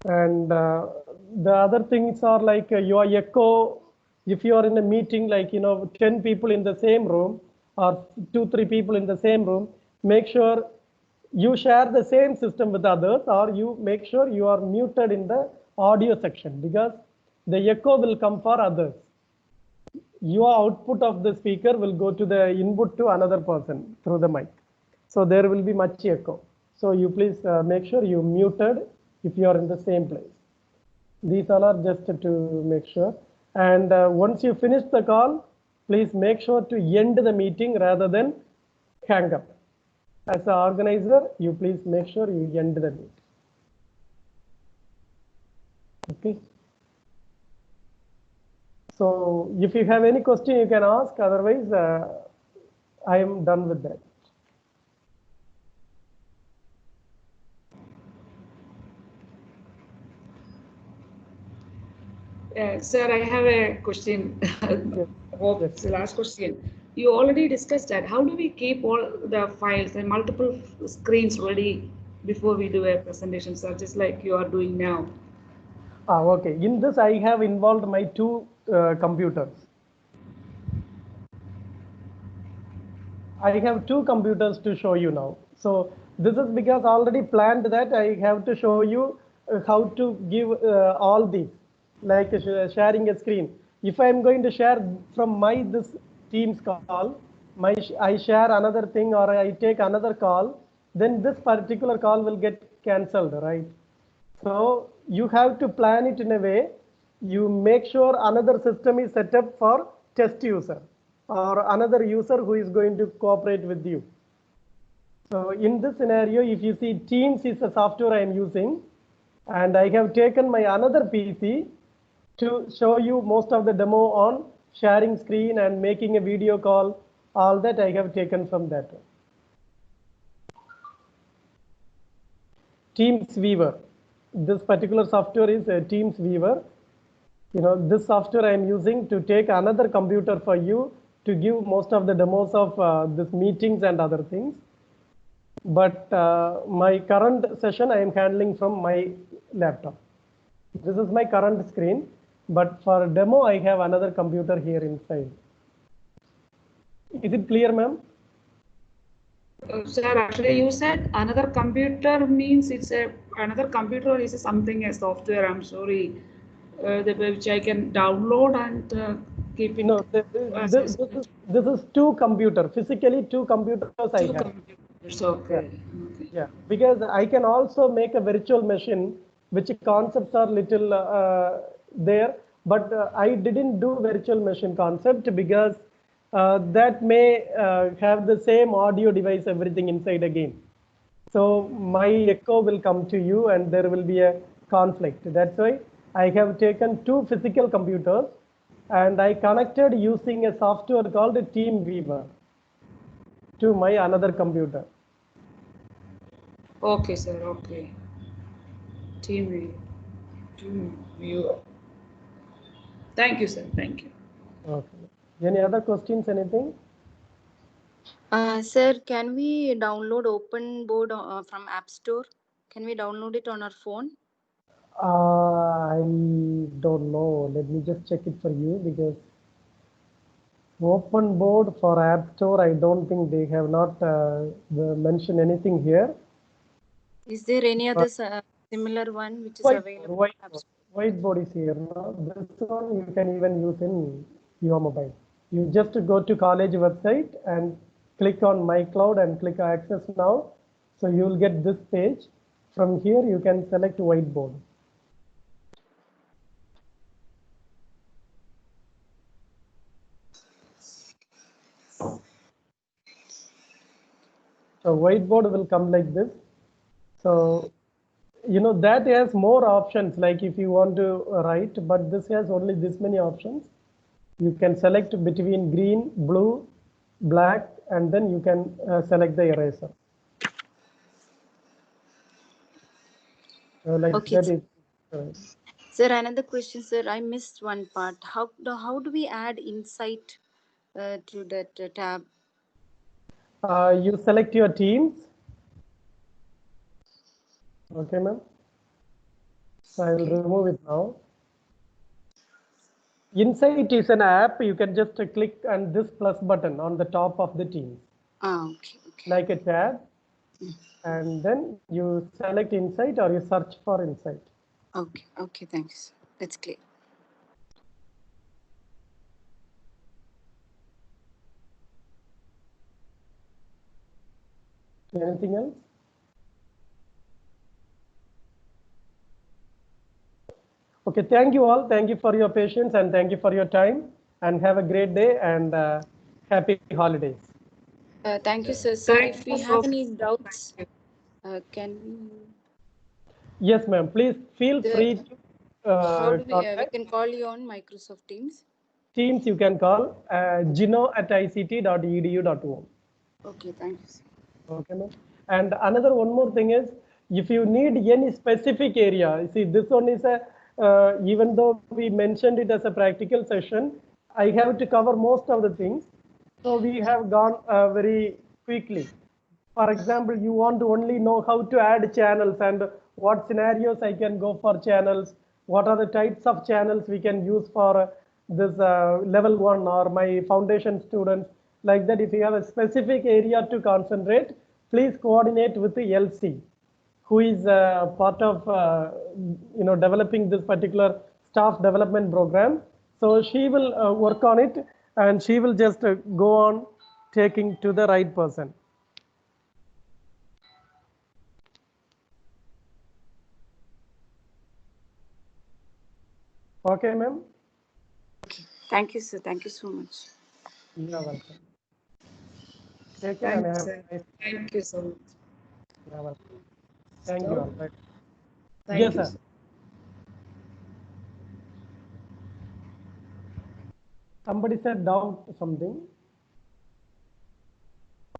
A: And the other things are like your echo. If you are in a meeting, like 10 people in the same room, or 2-3 people in the same room, make sure you share the same system with others, or you make sure you are muted in the audio section, because the echo will come for others. Your output of the speaker will go to the input to another person through the mic. So there will be much echo. So you please make sure you muted if you are in the same place. These all are just to make sure. And once you finish the call, please make sure to end the meeting rather than hang up. As an organizer, you please make sure you end the meeting. Okay. So if you have any question, you can ask. Otherwise, I am done with that.
C: Sir, I have a question. Hope it's the last question. You already discussed that. How do we keep all the files and multiple screens ready before we do a presentation, sir, just like you are doing now?
A: Okay. In this, I have involved my 2 computers. I have 2 computers to show you now. So this is because already planned that I have to show you how to give all these, like sharing a screen. If I am going to share from my this Teams call, I share another thing, or I take another call, then this particular call will get cancelled, right? So you have to plan it in a way, you make sure another system is set up for test user, or another user who is going to cooperate with you. So in this scenario, if you see Teams is the software I am using, And I have taken my another PC to show you most of the demo on sharing screen and making a video call. All that I have taken from that one. Teams Weaver. This particular software is Teams Weaver. This software I am using to take another computer for you to give most of the demos of this meetings and other things. But my current session I am handling from my laptop. This is my current screen, but for demo I have another computer here inside. Is it clear, ma'am?
C: Sir, actually you said another computer means it's another computer or is something a software? I'm sorry, which I can download and keep it.
A: No, this is two computer. Physically, two computers I
C: Two
A: have.
C: computers. Okay. Okay.
A: Yeah, because I can also make a virtual machine, which concepts are little there, but I didn't do virtual machine concept because that may have the same audio device, everything inside again. So my echo will come to you and there will be a conflict. That's why I have taken two physical computers and I connected using a software called TeamViewer to my another computer.
C: Okay, sir. Okay. Team viewer. Thank you, sir. Thank you.
A: Okay. Any other questions? Anything?
D: Sir, can we download OpenBoard from App Store? Can we download it on our phone?
A: I don't know. Let me just check it for you because OpenBoard for App Store, I don't think they have not mentioned anything here.
D: Is there any other similar one which is available?
A: Whiteboard is here. No? This one you can even use in your mobile. You just go to college website and click on My Cloud and click Access Now. So you will get this page. From here you can select Whiteboard. So Whiteboard will come like this. So that has more options, like if you want to write, but this has only this many options. You can select between green, blue, black, and then you can select the eraser. Like
D: okay,
A: that is.
D: Sir, another question, sir. I missed one part. How do we add insight to that tab?
A: You select your teams. Okay, ma'am. So I will remove it now. Insight is an app. You can just click on this plus button on the top of the teams.
D: Okay.
A: Like a tab. And then you select Insight or you search for Insight.
D: Okay, thanks. That's clear.
A: Anything else? Okay, thank you all. Thank you for your patience and thank you for your time and have a great day and happy holidays.
D: Thank you, sir. Sir, if we have any doubts, can we?
A: Yes, ma'am. Please feel free to
D: how do we can call you on Microsoft Teams?
A: Teams you can call gino@ict.edu.om.
D: Okay, thank you, sir.
A: Okay, ma'am. And another one more thing is, if you need any specific area, see this one is a, even though we mentioned it as a practical session, I have to cover most of the things. So we have gone very quickly. For example, you want to only know how to add channels and what scenarios I can go for channels, what are the types of channels we can use for this level 1 or my foundation students. Like that, if you have a specific area to concentrate, please coordinate with the LC, who is part of developing this particular staff development program. So she will work on it and she will just go on taking to the right person. Okay, ma'am.
D: Okay. Thank you, sir. Thank you so much.
A: You are welcome. Take care and have a nice day.
C: Thank you so much.
A: You are welcome. Thank you all. Bye.
C: Thank
A: Yes,
C: you,
A: sir.
C: sir.
A: Somebody said doubt something.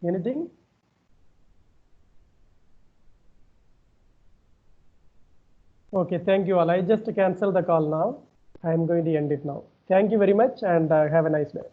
A: Anything? Okay, thank you all. I just cancel the call now. I am going to end it now. Thank you very much and have a nice day.